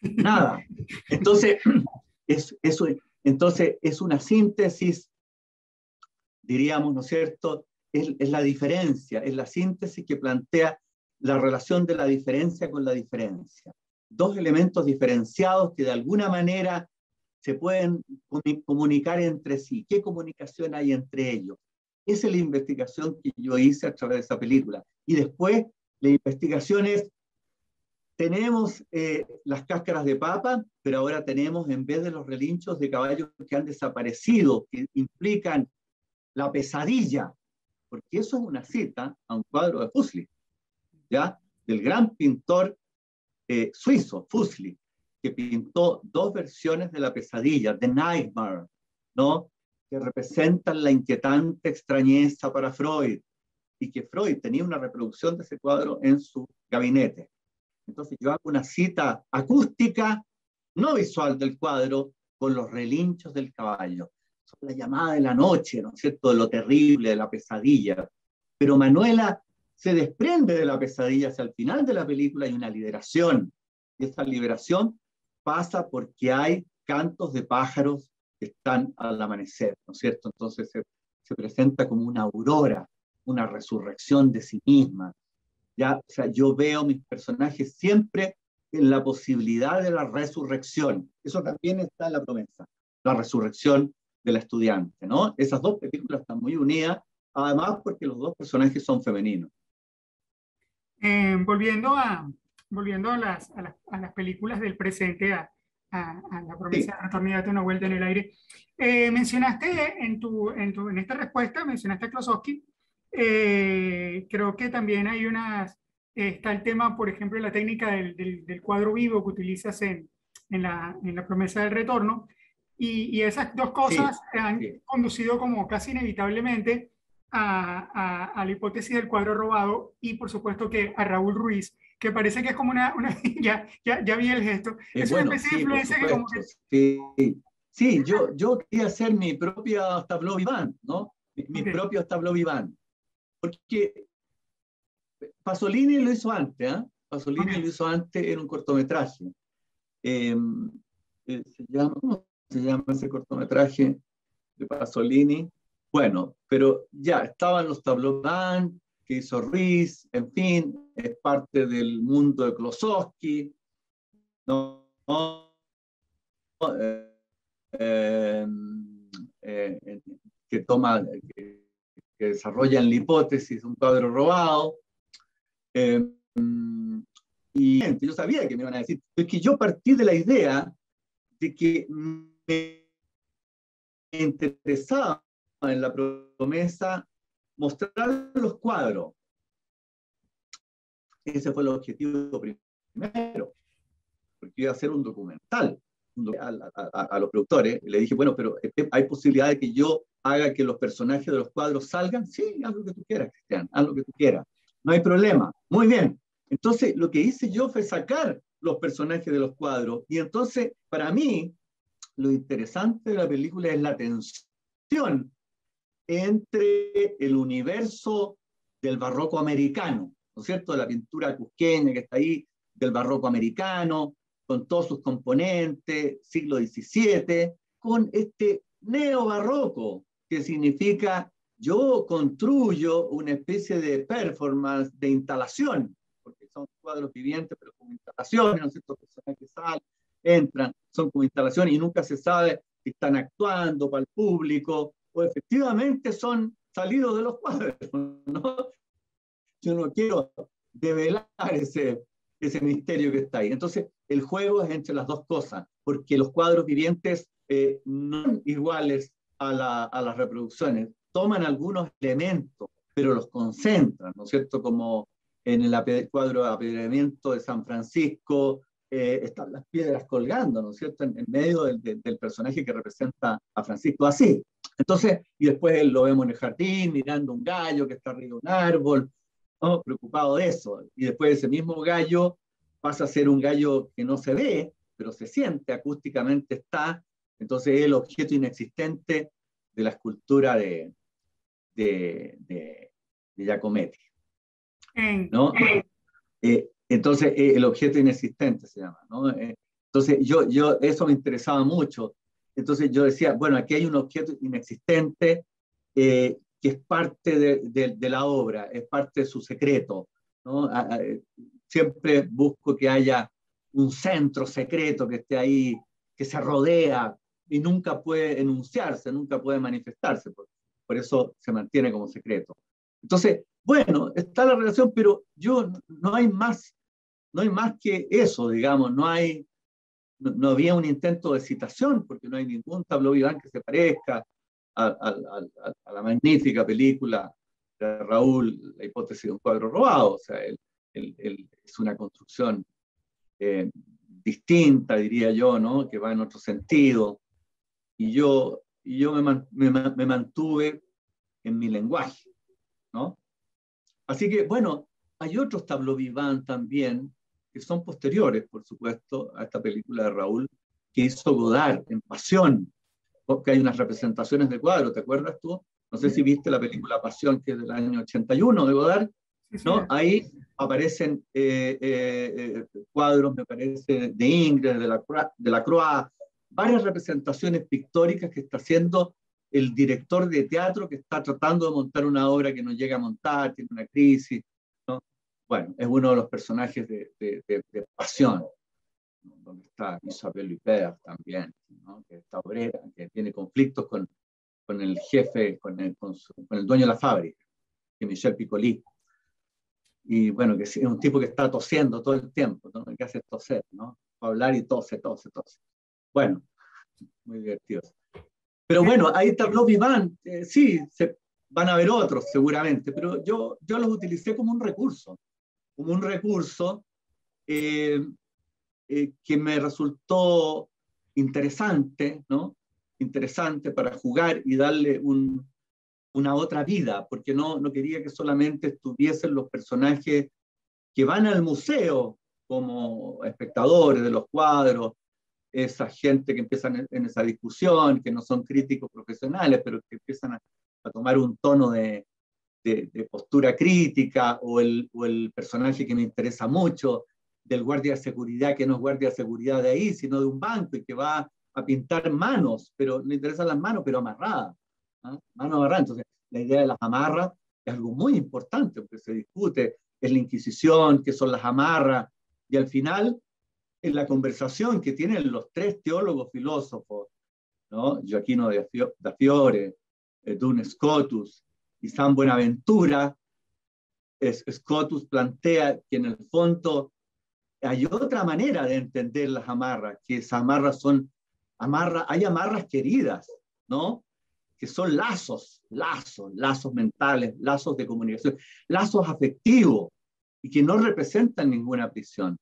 Nada. Entonces, entonces es una síntesis, diríamos, ¿no es cierto?, es la diferencia, es la síntesis que plantea la relación de la diferencia con la diferencia. Dos elementos diferenciados que de alguna manera se pueden comunicar entre sí. ¿Qué comunicación hay entre ellos? Esa es la investigación que yo hice a través de esa película. Y después, la investigación es, tenemos las cáscaras de papa, pero ahora tenemos, en vez de los relinchos de caballos que han desaparecido, que implican la pesadilla, porque eso es una cita a un cuadro de Fuseli, ¿ya? Del gran pintor suizo, Fuseli, que pintó dos versiones de la pesadilla, The Nightmare, ¿no? Que representan la inquietante extrañeza para Freud, y que Freud tenía una reproducción de ese cuadro en su gabinete. Entonces yo hago una cita acústica, no visual del cuadro, con los relinchos del caballo. Son la llamada de la noche, ¿no es cierto?, de lo terrible, de la pesadilla. Pero Manuela se desprende de la pesadilla hacia el final de la película, hay una liberación. Y esa liberación pasa porque hay cantos de pájaros que están al amanecer, ¿no es cierto? Entonces se presenta como una aurora, una resurrección de sí misma. ¿Ya? O sea, yo veo mis personajes siempre en la posibilidad de la resurrección. Eso también está en la promesa, la resurrección de la estudiante, ¿no? Esas dos películas están muy unidas, además porque los dos personajes son femeninos. Volviendo a las películas del presente, a la promesa Sí, de retorno y date una vuelta en el aire, mencionaste en esta respuesta, mencionaste a Klosowski. Creo que también hay está el tema, por ejemplo, la técnica del cuadro vivo que utilizas en la promesa del retorno, y esas dos sí, cosas han sí. conducido como casi inevitablemente a la hipótesis del cuadro robado y por supuesto que a Raúl Ruiz, que parece que es como ya vi el gesto, es una Bueno, especie de sí, por influencia que como supuesto. que... Sí, sí, yo quería hacer mi propia tableau vivant, ¿no? Mi Okay. propio tableau vivant. Porque Pasolini lo hizo antes, ¿eh? Pasolini lo Okay. hizo antes en un cortometraje. Eh, ¿Cómo se llama ese cortometraje de Pasolini? Bueno, pero ya estaban los tableaux vivant que hizo Ruiz, en fin, es parte del mundo de Klosowski, ¿no? Eh, eh, eh, que toma, que desarrollan la hipótesis de un cuadro robado. Eh, y yo sabía que me iban a decir, es que yo partí de la idea de que me interesaba en la promesa mostrar los cuadros. Ese fue el objetivo primero, porque iba a hacer un documental a los productores. Le dije, bueno, pero ¿hay posibilidad de que yo haga que los personajes de los cuadros salgan? Sí, haz lo que tú quieras, Cristian, haz lo que tú quieras. No hay problema. Muy bien. Entonces, lo que hice yo fue sacar los personajes de los cuadros. Y entonces, para mí, lo interesante de la película es la tensión entre el universo del barroco americano, ¿no es cierto? De la pintura cusqueña que está ahí, del barroco americano, con todos sus componentes, siglo XVII, con este neobarroco, que significa yo construyo una especie de performance, de instalación, porque son cuadros vivientes, pero como instalaciones, ¿no es cierto? Personas que salen, entran, son como instalaciones y nunca se sabe si están actuando para el público o efectivamente son salidos de los cuadros, ¿no? Yo no quiero develar ese misterio que está ahí. Entonces, el juego es entre las dos cosas, porque los cuadros vivientes no son iguales a las reproducciones, toman algunos elementos, pero los concentran, ¿no es cierto? Como en el cuadro de apedreamiento de San Francisco, están las piedras colgando, ¿no es cierto?, en medio del personaje que representa a Francisco así. Entonces, y después lo vemos en el jardín, mirando un gallo que está arriba de un árbol, ¿no?, preocupado de eso. Y después ese mismo gallo pasa a ser un gallo que no se ve, pero se siente, acústicamente está. Entonces es el objeto inexistente de la escultura de Giacometti, ¿no? Entonces el objeto inexistente se llama, ¿no? Entonces eso me interesaba mucho. Entonces yo decía, bueno, aquí hay un objeto inexistente que es parte de la obra, es parte de su secreto, ¿no? Siempre busco que haya un centro secreto que esté ahí, que se rodea y nunca puede enunciarse, nunca puede manifestarse, por eso se mantiene como secreto. Entonces, bueno, está la relación, pero no hay más que eso, digamos, no había un intento de citación, porque no hay ningún tableau vivant que se parezca a la magnífica película de Raúl, La hipótesis de un cuadro robado. O sea, es una construcción distinta, diría yo, ¿no?, que va en otro sentido. Y yo me mantuve en mi lenguaje, ¿no? Así que, bueno, hay otros tableaux vivants también, que son posteriores, por supuesto, a esta película de Raúl, que hizo Godard en Pasión, porque hay unas representaciones de cuadros, ¿te acuerdas tú? No sé si viste la película Pasión, que es del año 81 de Godard, ¿no? Ahí aparecen cuadros, me parece, de Ingres, de la Croix, varias representaciones pictóricas que está haciendo el director de teatro que está tratando de montar una obra que no llega a montar, tiene una crisis, ¿no? Bueno, es uno de los personajes de Pasión, ¿no?, donde está Isabelle Huppert también, ¿no?, que está obrera, que tiene conflictos con el jefe, con el dueño de la fábrica, que es Michel Piccoli. Y bueno, que es un tipo que está tosiendo todo el tiempo, ¿no?, que hace toser, ¿no?, para hablar y tose. Bueno, muy divertido. Pero bueno, hay tableaux vivants, sí, van a haber otros seguramente, pero yo los utilicé como un recurso que me resultó interesante, ¿no? Interesante para jugar y darle una otra vida, porque no quería que solamente estuviesen los personajes que van al museo como espectadores de los cuadros, esa gente que empiezan en esa discusión, que no son críticos profesionales, pero que empiezan a tomar un tono de postura crítica, o el personaje que me interesa mucho, del guardia de seguridad, que no es guardia de seguridad de ahí, sino de un banco, y que va a pintar manos, pero le interesan las manos, pero amarradas, ¿no? Manos amarradas. Entonces, la idea de las amarras es algo muy importante, porque se discute, es la Inquisición, qué son las amarras, y al final, en la conversación que tienen los tres teólogos filósofos, ¿no?, Gioacchino da Fiore, Duns Scotus y San Buenaventura, Scotus plantea que en el fondo hay otra manera de entender las amarras, que esas amarras son hay amarras queridas, ¿no?, que son lazos mentales, lazos de comunicación, lazos afectivos, y que no representan ninguna prisión,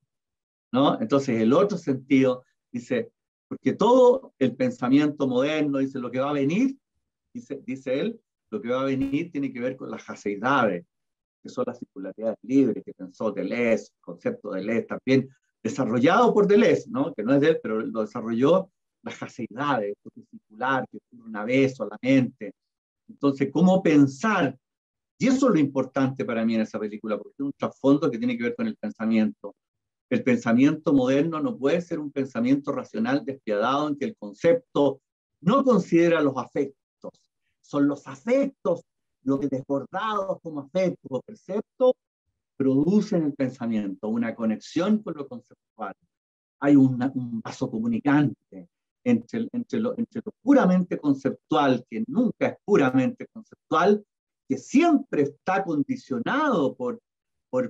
¿no? Entonces el otro sentido dice, porque todo el pensamiento moderno dice lo que va a venir, dice él, lo que va a venir tiene que ver con las jaseidades, que son las circularidades libres, que pensó Deleuze, el concepto de Deleuze también, desarrollado por Deleuze, ¿no?, que no es de él, pero lo desarrolló, las jaseidades, esto que es circular, que ocurre una vez solamente. Entonces, ¿cómo pensar? Y eso es lo importante para mí en esa película, porque es un trasfondo que tiene que ver con el pensamiento. El pensamiento moderno no puede ser un pensamiento racional despiadado en que el concepto no considera los afectos. Son los afectos, los desbordados como afectos o preceptos, produce en el pensamiento una conexión con lo conceptual. Hay un vaso comunicante entre lo puramente conceptual, que nunca es puramente conceptual, que siempre está condicionado por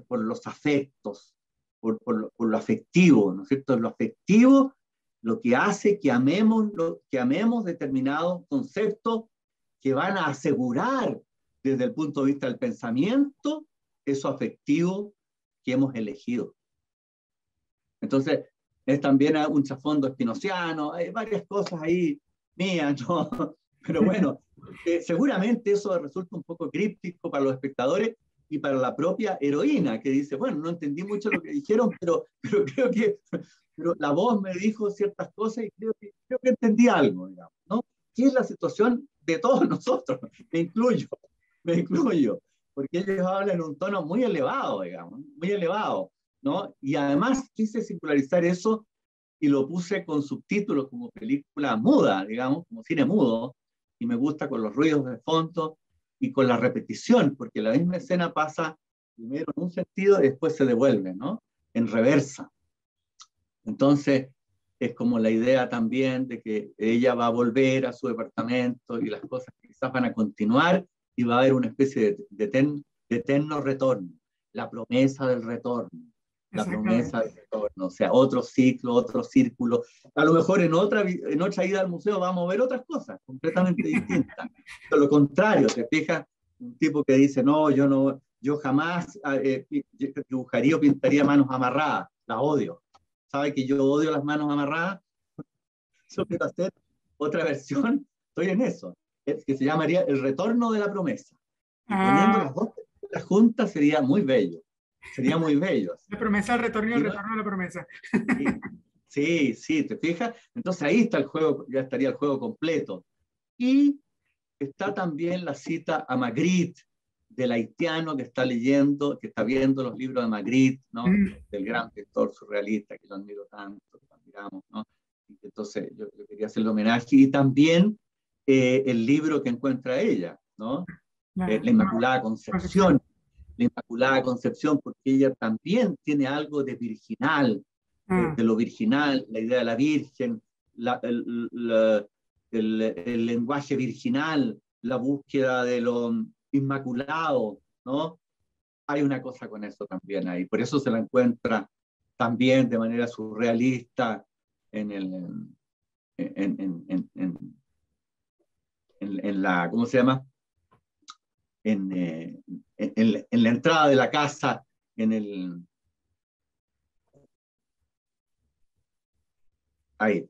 los afectos, por lo afectivo, ¿no es cierto? Lo afectivo, lo que hace que amemos determinados conceptos que van a asegurar desde el punto de vista del pensamiento eso afectivo que hemos elegido. Entonces, es también un trasfondo espinociano, hay varias cosas ahí mías, ¿no? Pero bueno, seguramente eso resulta un poco críptico para los espectadores y para la propia heroína, que dice, bueno, no entendí mucho lo que dijeron, pero creo que la voz me dijo ciertas cosas y creo que entendí algo, digamos, ¿no? Que es la situación de todos nosotros, me incluyo, porque ellos hablan en un tono muy elevado, digamos, muy elevado, ¿no? Y además quise singularizar eso y lo puse con subtítulos como película muda, digamos, como cine mudo, y me gusta con los ruidos de fondo y con la repetición, porque la misma escena pasa primero en un sentido y después se devuelve, ¿no? En reversa. Entonces, es como la idea también de que ella va a volver a su departamento y las cosas quizás van a continuar y va a haber una especie de eterno retorno, la promesa del retorno. La promesa del retorno, o sea, otro ciclo, otro círculo. A lo mejor en otra ida al museo vamos a ver otras cosas completamente distintas. Por lo contrario, te fijas, un tipo que dice, no, yo jamás dibujaría o pintaría manos amarradas, las odio. ¿Sabe que yo odio las manos amarradas? Yo quiero hacer otra versión, estoy en eso, que se llamaría El retorno de la promesa. Y poniendo las dos películas juntas sería muy bello. Sería muy bello. La promesa del retorno y el retorno de la promesa. Sí, ¿te fijas? Entonces ahí está el juego, ya estaría el juego completo. Y está también la cita a Magritte, del haitiano que está leyendo, que está viendo los libros de Magritte, ¿no? Del gran pintor surrealista que lo admiro tanto, que lo admiramos, ¿no? Entonces yo quería hacerle homenaje. Y también el libro que encuentra ella, ¿no? La Inmaculada Concepción. La Inmaculada Concepción, porque ella también tiene algo de virginal, de lo virginal, la idea de la Virgen, el lenguaje virginal, la búsqueda de lo inmaculado, ¿no? Hay una cosa con eso también ahí. Por eso se la encuentra también de manera surrealista en la, ¿cómo se llama? En la entrada de la casa, ahí.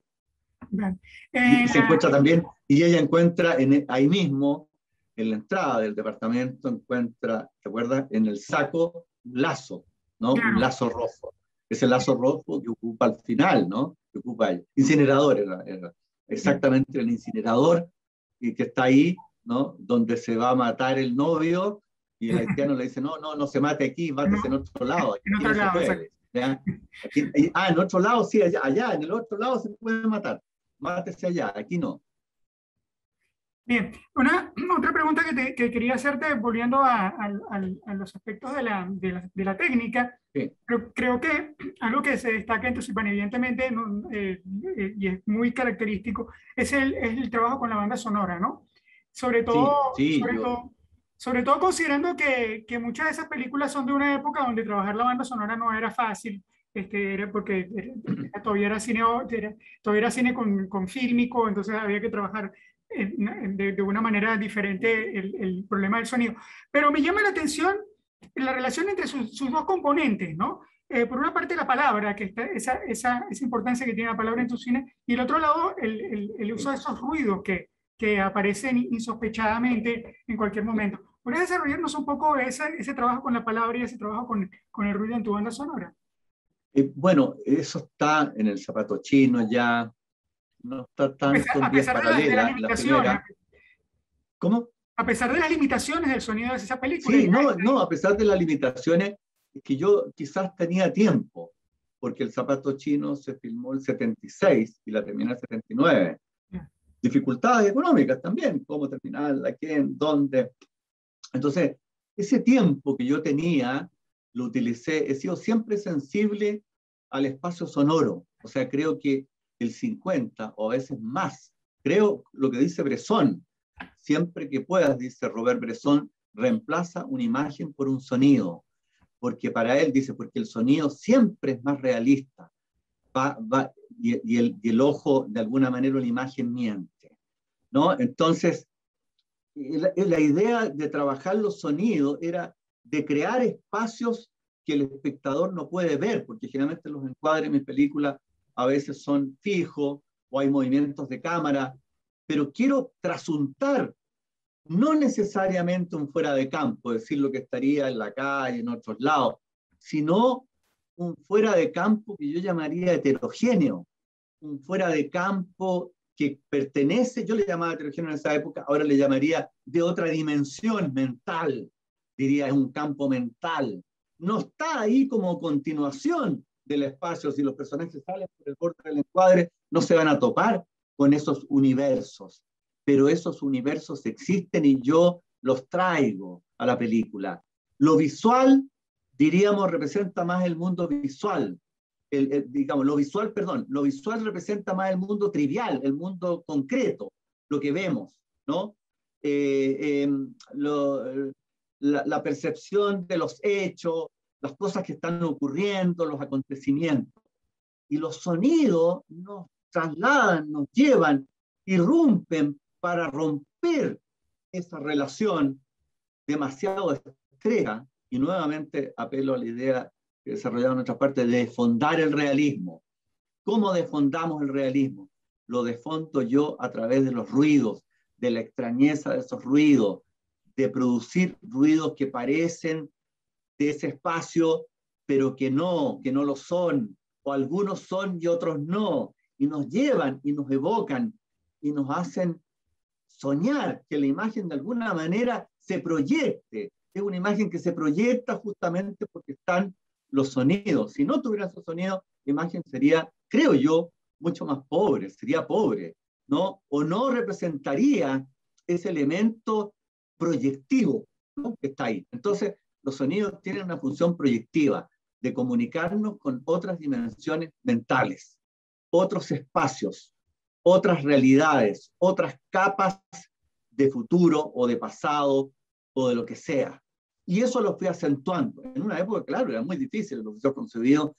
Y se encuentra también, y ella encuentra ahí mismo, en la entrada del departamento, encuentra, ¿te acuerdas? En el saco, un lazo, ¿no? Claro. Un lazo rojo. Ese lazo rojo que ocupa al final, ¿no? Que ocupa el incinerador, era exactamente el incinerador, y que está ahí, ¿no? Donde se va a matar el novio, y el haitiano le dice, no se mate aquí, mátese en otro lado, aquí no se puede. Aquí, en otro lado sí, allá, en el otro lado se puede matar, mátese allá, aquí no. Bien, otra pregunta que quería hacerte, volviendo a los aspectos de la técnica, sí. Creo que algo que se destaca en tu evidentemente, y es muy característico, es el trabajo con la banda sonora, ¿no? Sobre todo, sí, sobre todo considerando que muchas de esas películas son de una época donde trabajar la banda sonora no era fácil, era porque todavía era cine con fílmico, entonces había que trabajar de una manera diferente el problema del sonido. Pero me llama la atención la relación entre sus dos componentes, ¿no? Por una parte la palabra, que está esa importancia que tiene la palabra en tu cine, y el otro lado el uso de esos ruidos que aparecen insospechadamente en cualquier momento. ¿Podrías desarrollarnos un poco ese trabajo con la palabra y ese trabajo con el ruido en tu banda sonora? Bueno, eso está en El zapato chino ya, no está tanto en Vías Paralelas, la primera. ¿Cómo? A pesar de las limitaciones del sonido de esa película. Sí, no, a pesar de las limitaciones, es que yo quizás tenía tiempo, porque El zapato chino se filmó el 76 y la terminé el 79. Dificultades económicas también, cómo terminarla, quién, dónde. Entonces, ese tiempo que yo tenía, lo utilicé, he sido siempre sensible al espacio sonoro. O sea, creo que el 50 o a veces más, creo lo que dice Bresson, siempre que puedas, dice Robert Bresson, reemplaza una imagen por un sonido, porque para él dice, porque el sonido siempre es más realista, y el ojo, de alguna manera, la imagen miente, ¿no? Entonces, la idea de trabajar los sonidos era de crear espacios que el espectador no puede ver, porque generalmente los encuadres en mis películas a veces son fijos o hay movimientos de cámara, pero quiero trasuntar no necesariamente un fuera de campo, decir lo que estaría en la calle, en otros lados, sino un fuera de campo que yo llamaría heterogéneo, un fuera de campo que pertenece, yo le llamaba heterogéneo en esa época, ahora le llamaría de otra dimensión mental, diría es un campo mental. No está ahí como continuación del espacio, si los personajes salen por el borde del encuadre, no se van a topar con esos universos, pero esos universos existen y yo los traigo a la película. Lo visual, diríamos, representa más el mundo visual, digamos, lo visual representa más el mundo trivial, el mundo concreto, lo que vemos, ¿no? La percepción de los hechos, las cosas que están ocurriendo, los acontecimientos. Y los sonidos nos trasladan, nos llevan, irrumpen para romper esa relación demasiado estrecha, y nuevamente apelo a la idea que desarrollaba en otra parte, de desfondar el realismo. ¿Cómo desfondamos el realismo? Lo desfondo yo a través de los ruidos, de la extrañeza de esos ruidos, de producir ruidos que parecen de ese espacio, pero que no lo son, o algunos son y otros no, y nos llevan y nos evocan y nos hacen soñar que la imagen de alguna manera se proyecte. Es una imagen que se proyecta justamente porque están los sonidos. Si no tuviera esos sonidos, la imagen sería, creo yo, mucho más pobre, sería pobre, ¿no? O no representaría ese elemento proyectivo, ¿no?, que está ahí. Entonces, los sonidos tienen una función proyectiva, de comunicarnos con otras dimensiones mentales, otros espacios, otras realidades, otras capas de futuro o de pasado o de lo que sea. Y eso lo fui acentuando. En una época, claro, era muy difícil lo que yo he concebido,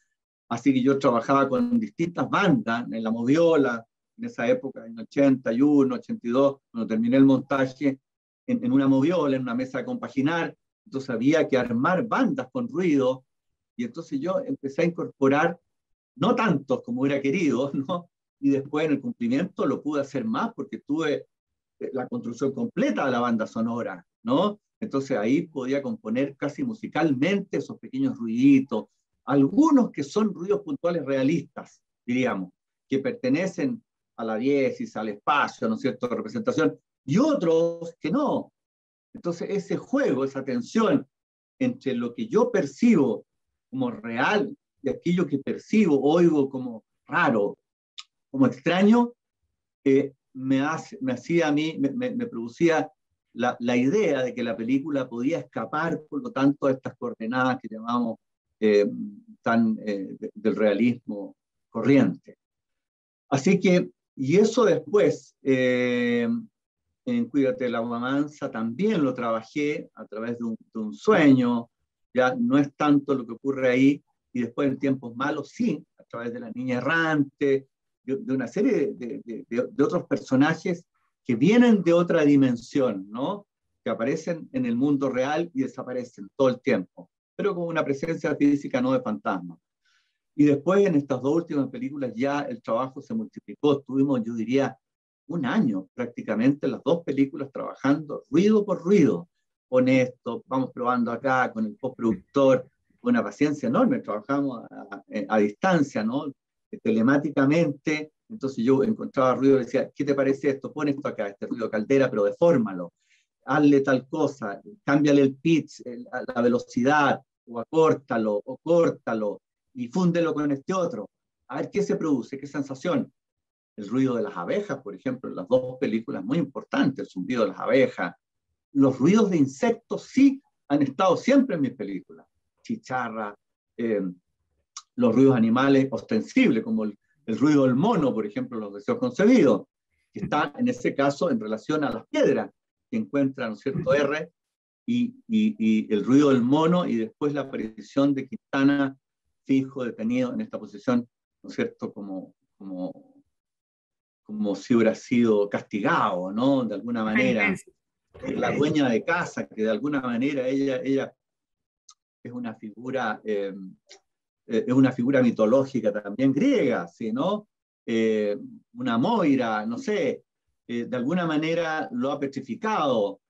así que yo trabajaba con distintas bandas en la Moviola, en esa época, en 81, 82, cuando terminé el montaje, en una Moviola, en una mesa de compaginar. Entonces había que armar bandas con ruido, y entonces yo empecé a incorporar, no tantos como hubiera querido, ¿no? Y después en el cumplimiento lo pude hacer más porque tuve la construcción completa de la banda sonora, ¿no? Entonces ahí podía componer casi musicalmente esos pequeños ruiditos, algunos que son ruidos puntuales realistas, diríamos, que pertenecen a la diesis, al espacio, ¿no es cierto?, representación, y otros que no. Entonces ese juego, esa tensión entre lo que yo percibo como real y aquello que percibo, oigo como raro, como extraño, me hacía a mí, me producía la idea de que la película podía escapar, por lo tanto, a estas coordenadas que llamamos del realismo corriente. Así que, y eso después, en Cuídate del agua mansa, también lo trabajé a través de un sueño, ya no es tanto lo que ocurre ahí, y después en Tiempos Malos, sí, a través de la niña errante, de una serie de otros personajes que vienen de otra dimensión, ¿no?, que aparecen en el mundo real y desaparecen todo el tiempo, pero con una presencia física, no de fantasma. Y después en estas dos últimas películas ya el trabajo se multiplicó, estuvimos, yo diría, un año prácticamente las dos películas trabajando ruido por ruido, con esto, vamos probando acá, con el postproductor, con una paciencia enorme, trabajamos a distancia, ¿no?, telemáticamente. Entonces yo encontraba ruido y decía, ¿qué te parece esto? Pon esto acá, este ruido caldera, pero defórmalo, hazle tal cosa, cámbiale el pitch, la velocidad, o acórtalo, o córtalo, y fúndelo con este otro. A ver qué se produce, qué sensación. El ruido de las abejas, por ejemplo, en las dos películas muy importantes, el zumbido de las abejas. Los ruidos de insectos sí han estado siempre en mis películas, chicharras, los ruidos animales ostensibles, como el ruido del mono, por ejemplo, los deseos concebidos, que está en ese caso en relación a las piedras que encuentra, ¿no es cierto?, R, y el ruido del mono, y después la aparición de Quintana fijo, detenido en esta posición, ¿no es cierto?, como si hubiera sido castigado, ¿no?, de alguna manera. La dueña de casa, que de alguna manera ella es una figura mitológica también griega, ¿sí, no? Una Moira, no sé, de alguna manera lo ha petrificado,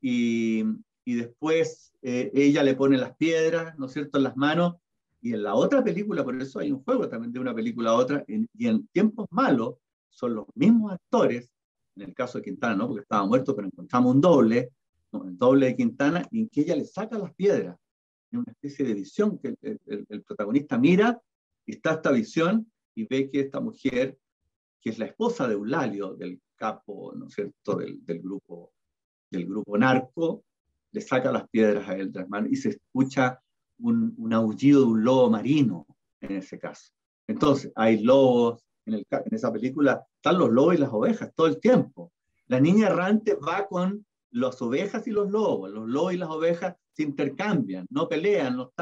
y después ella le pone las piedras, ¿no es cierto?, en las manos, y en la otra película, por eso hay un juego también de una película a otra, y en Tiempos Malos son los mismos actores, en el caso de Quintana, ¿no?, porque estaba muerto, pero encontramos un doble, ¿no?, el doble de Quintana, en que ella le saca las piedras, en una especie de visión que el protagonista mira, y está esta visión, y ve que esta mujer, que es la esposa de Eulalio, del capo, ¿no es cierto?, del grupo narco, le saca las piedras a él de las manos, y se escucha un aullido de un lobo marino en ese caso. Entonces, hay lobos, en esa película están los lobos y las ovejas todo el tiempo. La niña errante va con las ovejas y los lobos y las ovejas se intercambian, no pelean, no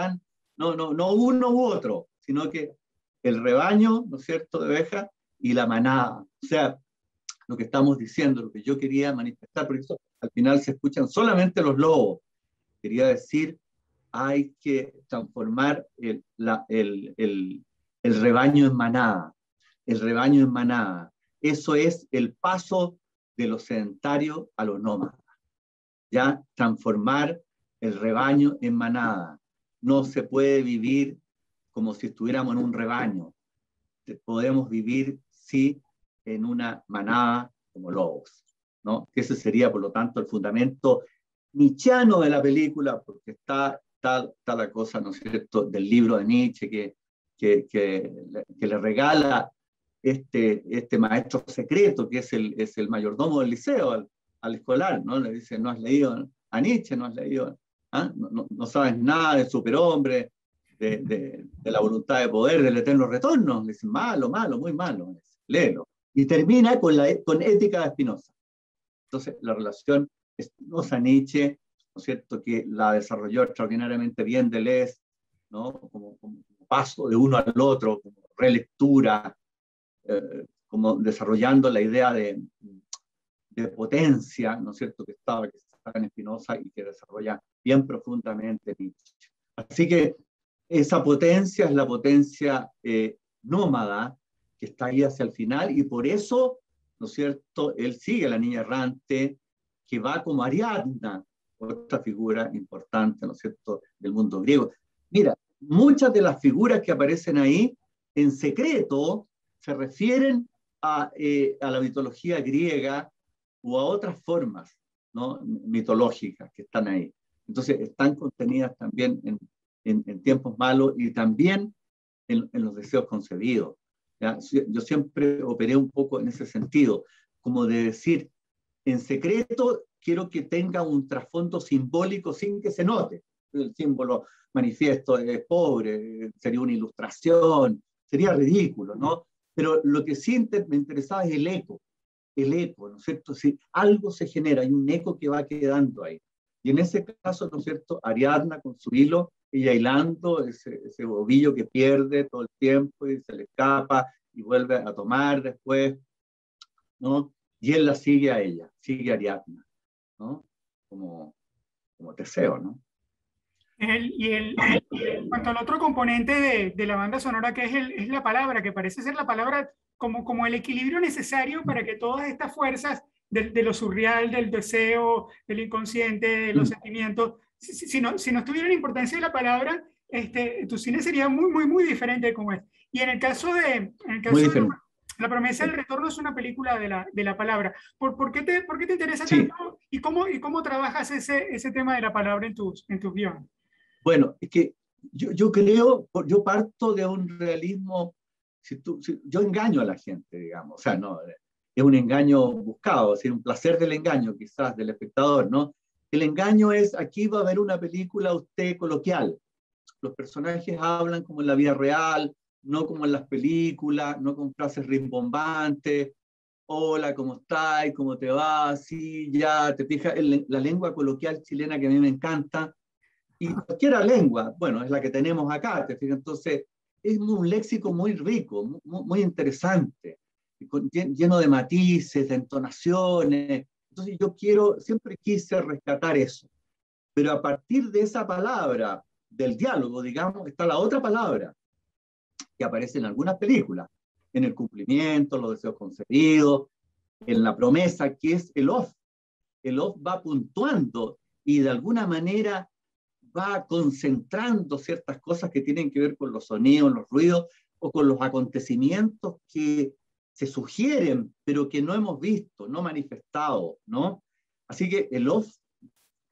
uno u otro, sino que el rebaño, ¿no es cierto?, de ovejas y la manada. O sea, lo que estamos diciendo, lo que yo quería manifestar, porque eso al final se escuchan solamente los lobos. Quería decir, hay que transformar el rebaño en manada. El rebaño en manada. Eso es el paso de lo sedentario a lo nómada. Ya transformar el rebaño en manada. No se puede vivir como si estuviéramos en un rebaño. Podemos vivir, sí, en una manada como lobos, ¿no? Ese sería, por lo tanto, el fundamento nietzscheano de la película, porque está la cosa, ¿no es cierto?, del libro de Nietzsche que le regala este maestro secreto, que es el mayordomo del liceo, al escolar, ¿no? Le dice, ¿no has leído a Nietzsche? ¿No has leído? ¿Ah? No sabes nada del superhombre, de la voluntad de poder, del eterno retorno. Le dice, malo, muy malo, léelo. Y termina con Ética de Spinoza. Entonces, la relación Spinoza-Nietzsche, ¿no es cierto?, que la desarrolló extraordinariamente bien Deleuze, ¿no?, como paso de uno al otro, como relectura, como desarrollando la idea de potencia, ¿no es cierto?, que estaba en Spinoza y que desarrolla bien profundamente Nietzsche. Así que esa potencia es la potencia nómada que está ahí hacia el final, y por eso, ¿no es cierto?, él sigue a la niña errante, que va como Ariadna, otra figura importante, ¿no es cierto?, del mundo griego. Mira, muchas de las figuras que aparecen ahí, en secreto, se refieren a la mitología griega o a otras formas, ¿no?, mitológicas que están ahí. Entonces, están contenidas también en Tiempos Malos, y también en los deseos concebidos. ¿Ya? Yo siempre operé un poco en ese sentido, como de decir, en secreto quiero que tenga un trasfondo simbólico sin que se note. El símbolo manifiesto es pobre, sería una ilustración, sería ridículo, ¿no? Pero lo que sí me interesaba es el eco, ¿no es cierto? Si algo se genera, hay un eco que va quedando ahí. Y en ese caso, ¿no es cierto?, Ariadna con su hilo, ella hilando ese ovillo que pierde todo el tiempo y se le escapa y vuelve a tomar después, ¿no? Y él la sigue a ella, sigue a Ariadna, ¿no? Como Teseo, ¿no? En cuanto al otro componente de la banda sonora, que es la palabra, que parece ser la palabra como el equilibrio necesario para que todas estas fuerzas de lo surreal, del deseo, del inconsciente, de los sentimientos, si no tuvieran importancia de la palabra, tu cine sería muy diferente de como es. Y en el caso Muy de diferente. La promesa del retorno es una película de la palabra. ¿Por qué te interesa Sí. tanto y cómo trabajas ese tema de la palabra en tus guiones? Bueno, es que yo creo, yo parto de un realismo, yo engaño a la gente, digamos, o sea, no, es un engaño buscado, es decir, un placer del engaño quizás del espectador, ¿no? El engaño es, aquí va a ver una película usted coloquial Los personajes hablan como en la vida real, no como en las películas, no con frases rimbombantes. Hola, ¿cómo estás? ¿Cómo te va? Sí, ya, te fijas, la lengua coloquial chilena que a mí me encanta, y cualquier lengua, bueno, es la que tenemos acá, te fijas, entonces es un léxico muy rico, muy interesante, lleno de matices, de entonaciones. Entonces siempre quise rescatar eso. Pero a partir de esa palabra, del diálogo, digamos, está la otra palabra que aparece en algunas películas, en el cumplimiento, los deseos concedidos, en la promesa, que es el off. El off va puntuando y de alguna manera va concentrando ciertas cosas que tienen que ver con los sonidos, los ruidos o con los acontecimientos que se sugieren, pero que no hemos visto, no manifestado, ¿no? Así que el off,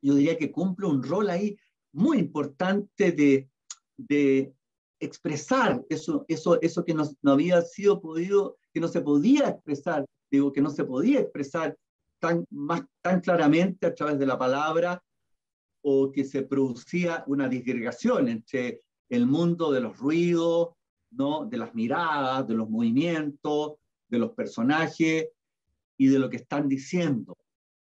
yo diría que cumple un rol ahí muy importante de expresar eso que no había sido podido, que no se podía expresar, digo, que no se podía expresar tan claramente a través de la palabra, o que se producía una disgregación entre el mundo de los ruidos, ¿no? De las miradas, de los movimientos, de los personajes y de lo que están diciendo,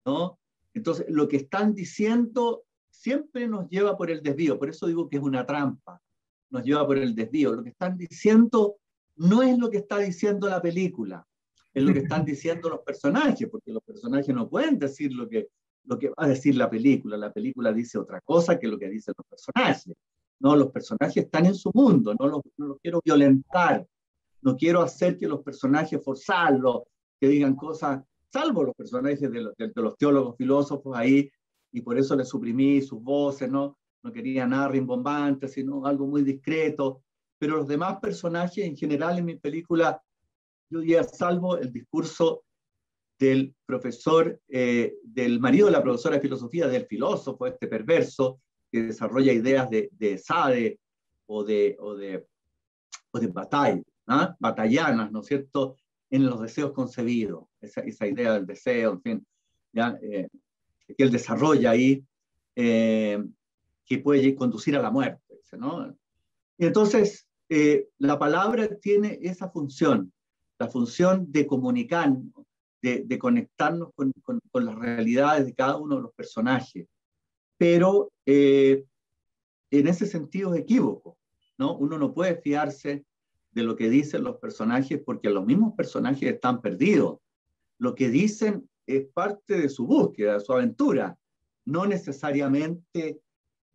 ¿no? Entonces, lo que están diciendo siempre nos lleva por el desvío, por eso digo que es una trampa, nos lleva por el desvío. Lo que están diciendo no es lo que está diciendo la película, es lo que están diciendo los personajes, porque los personajes no pueden decir lo que va a decir la película dice otra cosa que lo que dicen los personajes. No, los personajes están en su mundo, no los quiero violentar, no quiero hacer que los personajes forzarlos, que digan cosas, salvo los personajes de los teólogos filósofos ahí, y por eso les suprimí sus voces, no quería nada rimbombante, sino algo muy discreto, pero los demás personajes en general en mi película, yo diría, salvo el discurso del profesor, del marido de la profesora de filosofía, del filósofo, este perverso, que desarrolla ideas de Sade o de Bataille, ¿no? Batallanas, ¿no es cierto?, en los deseos concebidos, esa idea del deseo, en fin, ¿ya? Que él desarrolla ahí, que puede conducir a la muerte, ¿no? Y entonces, la palabra tiene esa función, la función de comunicar, de conectarnos con las realidades de cada uno de los personajes, pero en ese sentido es equívoco, ¿no? Uno no puede fiarse de lo que dicen los personajes porque los mismos personajes están perdidos. Lo que dicen es parte de su búsqueda, de su aventura, no necesariamente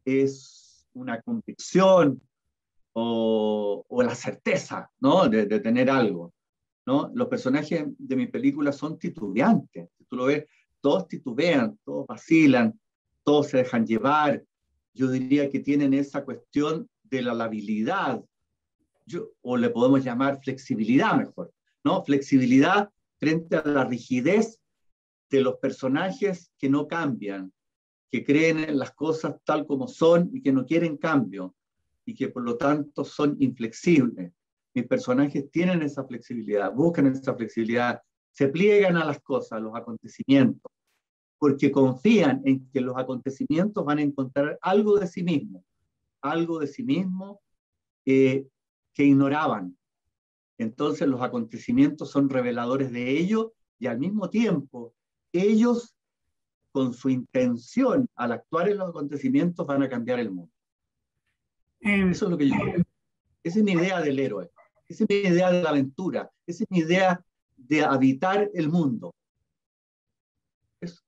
es una convicción o la certeza, ¿no? de tener algo, ¿no? Los personajes de mi película son titubeantes. Si tú lo ves, todos titubean, todos vacilan, todos se dejan llevar. Yo diría que tienen esa cuestión de la labilidad, o le podemos llamar flexibilidad mejor, ¿no? Flexibilidad frente a la rigidez de los personajes que no cambian, que creen en las cosas tal como son y que no quieren cambio, y que por lo tanto son inflexibles. Mis personajes tienen esa flexibilidad, buscan esa flexibilidad, se pliegan a las cosas, a los acontecimientos, porque confían en que los acontecimientos van a encontrar algo de sí mismo que ignoraban. Entonces los acontecimientos son reveladores de ello y al mismo tiempo ellos, con su intención al actuar en los acontecimientos, van a cambiar el mundo. Eso es lo que yo creo. Esa es mi idea del héroe, esa es mi idea de la aventura, esa es mi idea de habitar el mundo. Eso.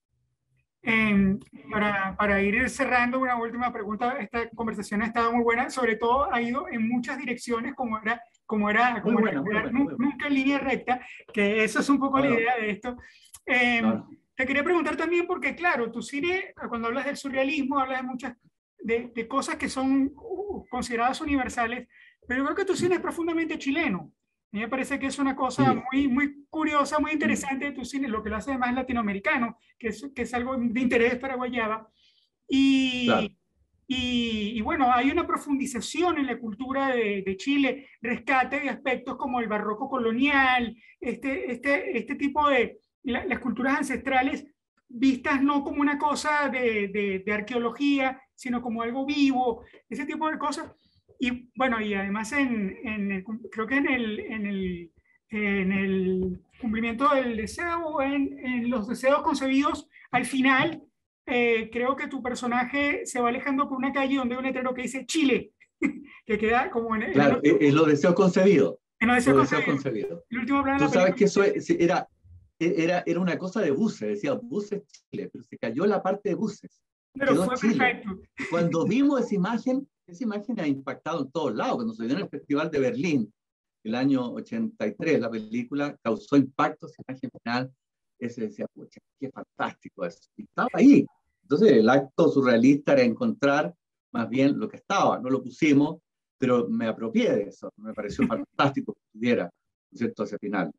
Para ir cerrando, una última pregunta. Esta conversación ha estado muy buena, sobre todo ha ido en muchas direcciones, como era nunca en línea recta, que eso es un poco la idea de esto. Te quería preguntar también, porque claro, tu cine, cuando hablas del surrealismo, hablas de muchas de cosas que son consideradas universales, pero yo creo que tu cine es profundamente chileno. A mí me parece que es una cosa muy curiosa, muy interesante de tu cine, lo que lo hace además latinoamericano, que es algo de interés para Guayaba. Y bueno, hay una profundización en la cultura de Chile, rescate de aspectos como el barroco colonial, este tipo de las culturas ancestrales vistas no como una cosa de arqueología, sino como algo vivo, ese tipo de cosas. Y bueno, y además creo que en el cumplimiento del deseo, en los deseos concebidos al final, creo que tu personaje se va alejando por una calle donde hay un letrero que dice Chile, que queda como Claro, es lo deseo concebido. en los deseos Lo deseo concebidos. concebido. El último plano de Tú la sabes película. que eso era una cosa de buses, decía buses Chile, pero se cayó la parte de buses y Pero quedó fue Chile. perfecto. Cuando vimos esa imagen ha impactado en todos lados. Cuando se dio en el Festival de Berlín, el año 83, la película causó impacto, esa imagen final, ese decía, pucha, qué fantástico eso. Y estaba ahí. Entonces el acto surrealista era encontrar más bien lo que estaba, no lo pusimos, pero me apropié de eso, me pareció fantástico que estuviera, ¿no es cierto?, ese final.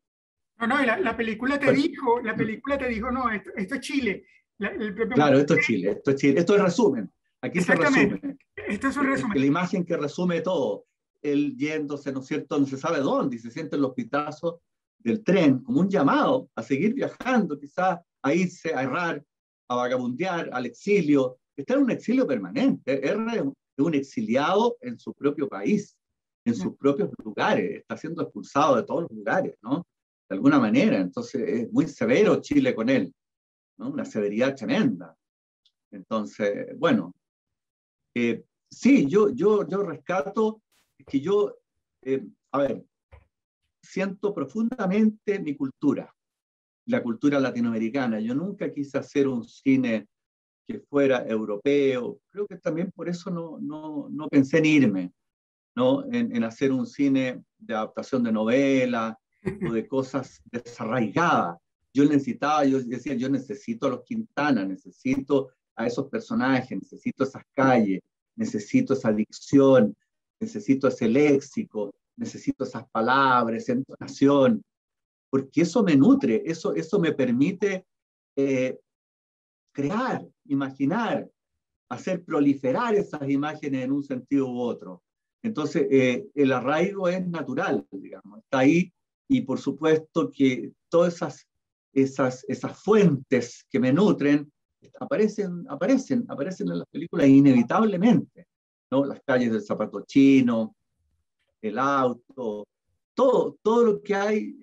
No, no, y la película te Bueno, dijo, no, esto es Chile. El propio claro, esto es Chile, esto es Chile, esto es resumen, aquí se exactamente. resume, Esto es un resumen. la imagen que resume todo, él yéndose, ¿no es cierto?, no se sabe dónde, y se sienten los pitazos del tren, como un llamado a seguir viajando, quizás a irse, a errar, a vagabundear, al exilio, está en un exilio permanente, es un exiliado en su propio país, en sus propios lugares, está siendo expulsado de todos los lugares, ¿no? De alguna manera, entonces es muy severo Chile con él, ¿no? Una severidad tremenda. Entonces, bueno, sí, yo rescato que a ver, siento profundamente mi cultura, la cultura latinoamericana. Yo nunca quise hacer un cine que fuera europeo. Creo que también por eso no pensé en irme, ¿no? En hacer un cine de adaptación de novelas o de cosas desarraigadas. Yo decía, yo necesito a los Quintana, necesito a esos personajes, necesito esas calles, necesito esa dicción, necesito ese léxico, necesito esas palabras, esa entonación, porque eso me nutre, eso me permite eh, crear, imaginar, hacer proliferar esas imágenes en un sentido u otro. Entonces, el arraigo es natural, digamos, está ahí, y por supuesto que todas esas fuentes que me nutren aparecen en las películas inevitablemente, ¿no? Las calles del zapato chino, el auto, todo lo que hay,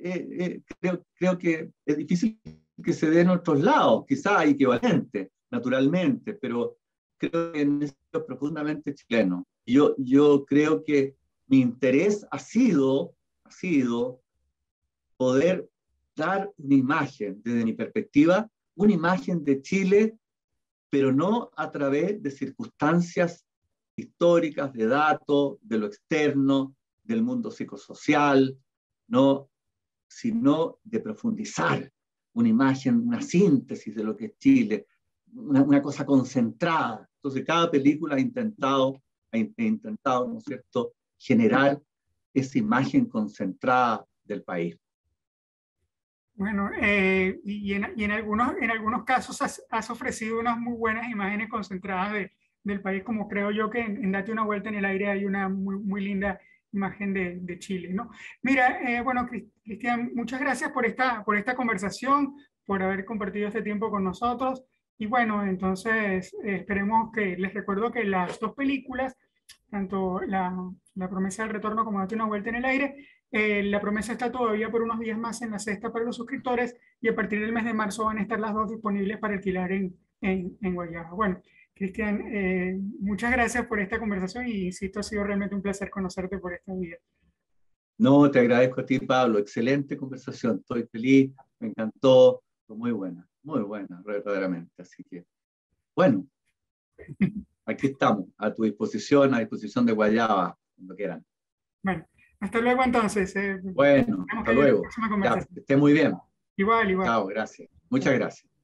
creo que es difícil que se dé en otros lados, quizá hay equivalente, naturalmente, pero creo que en eso es profundamente chileno. Yo creo que mi interés ha sido poder dar una imagen, desde mi perspectiva, una imagen de Chile, pero no a través de circunstancias históricas, de datos, de lo externo, del mundo psicosocial, no, sino de profundizar una imagen, una síntesis de lo que es Chile, una cosa concentrada. Entonces, cada película ha intentado, ¿no es cierto?, generar esa imagen concentrada del país. Bueno, y en algunos casos has ofrecido unas muy buenas imágenes concentradas del país, como creo yo que en Date una vuelta en el aire hay una muy, muy linda imagen de Chile, ¿no? Mira, bueno, Cristian, muchas gracias por esta conversación, por haber compartido este tiempo con nosotros. Y bueno, entonces esperemos que, les recuerdo que las dos películas, tanto la promesa del retorno como Date una vuelta en el aire, la promesa está todavía por unos días más en la cesta para los suscriptores y a partir del mes de marzo van a estar las dos disponibles para alquilar en Guayaba. Bueno, Cristian, muchas gracias por esta conversación y insisto, ha sido realmente un placer conocerte por esta vida. No, te agradezco a ti, Pablo. Excelente conversación. Estoy feliz, me encantó. Fue muy buena, verdaderamente. Así que, bueno, aquí estamos, a disposición de Guayaba, cuando quieran. Bueno, hasta luego entonces. Bueno, Esperamos que hasta haya una luego. próxima Ya, conversación. que esté muy bien. Igual, igual. Chao, gracias. Muchas gracias.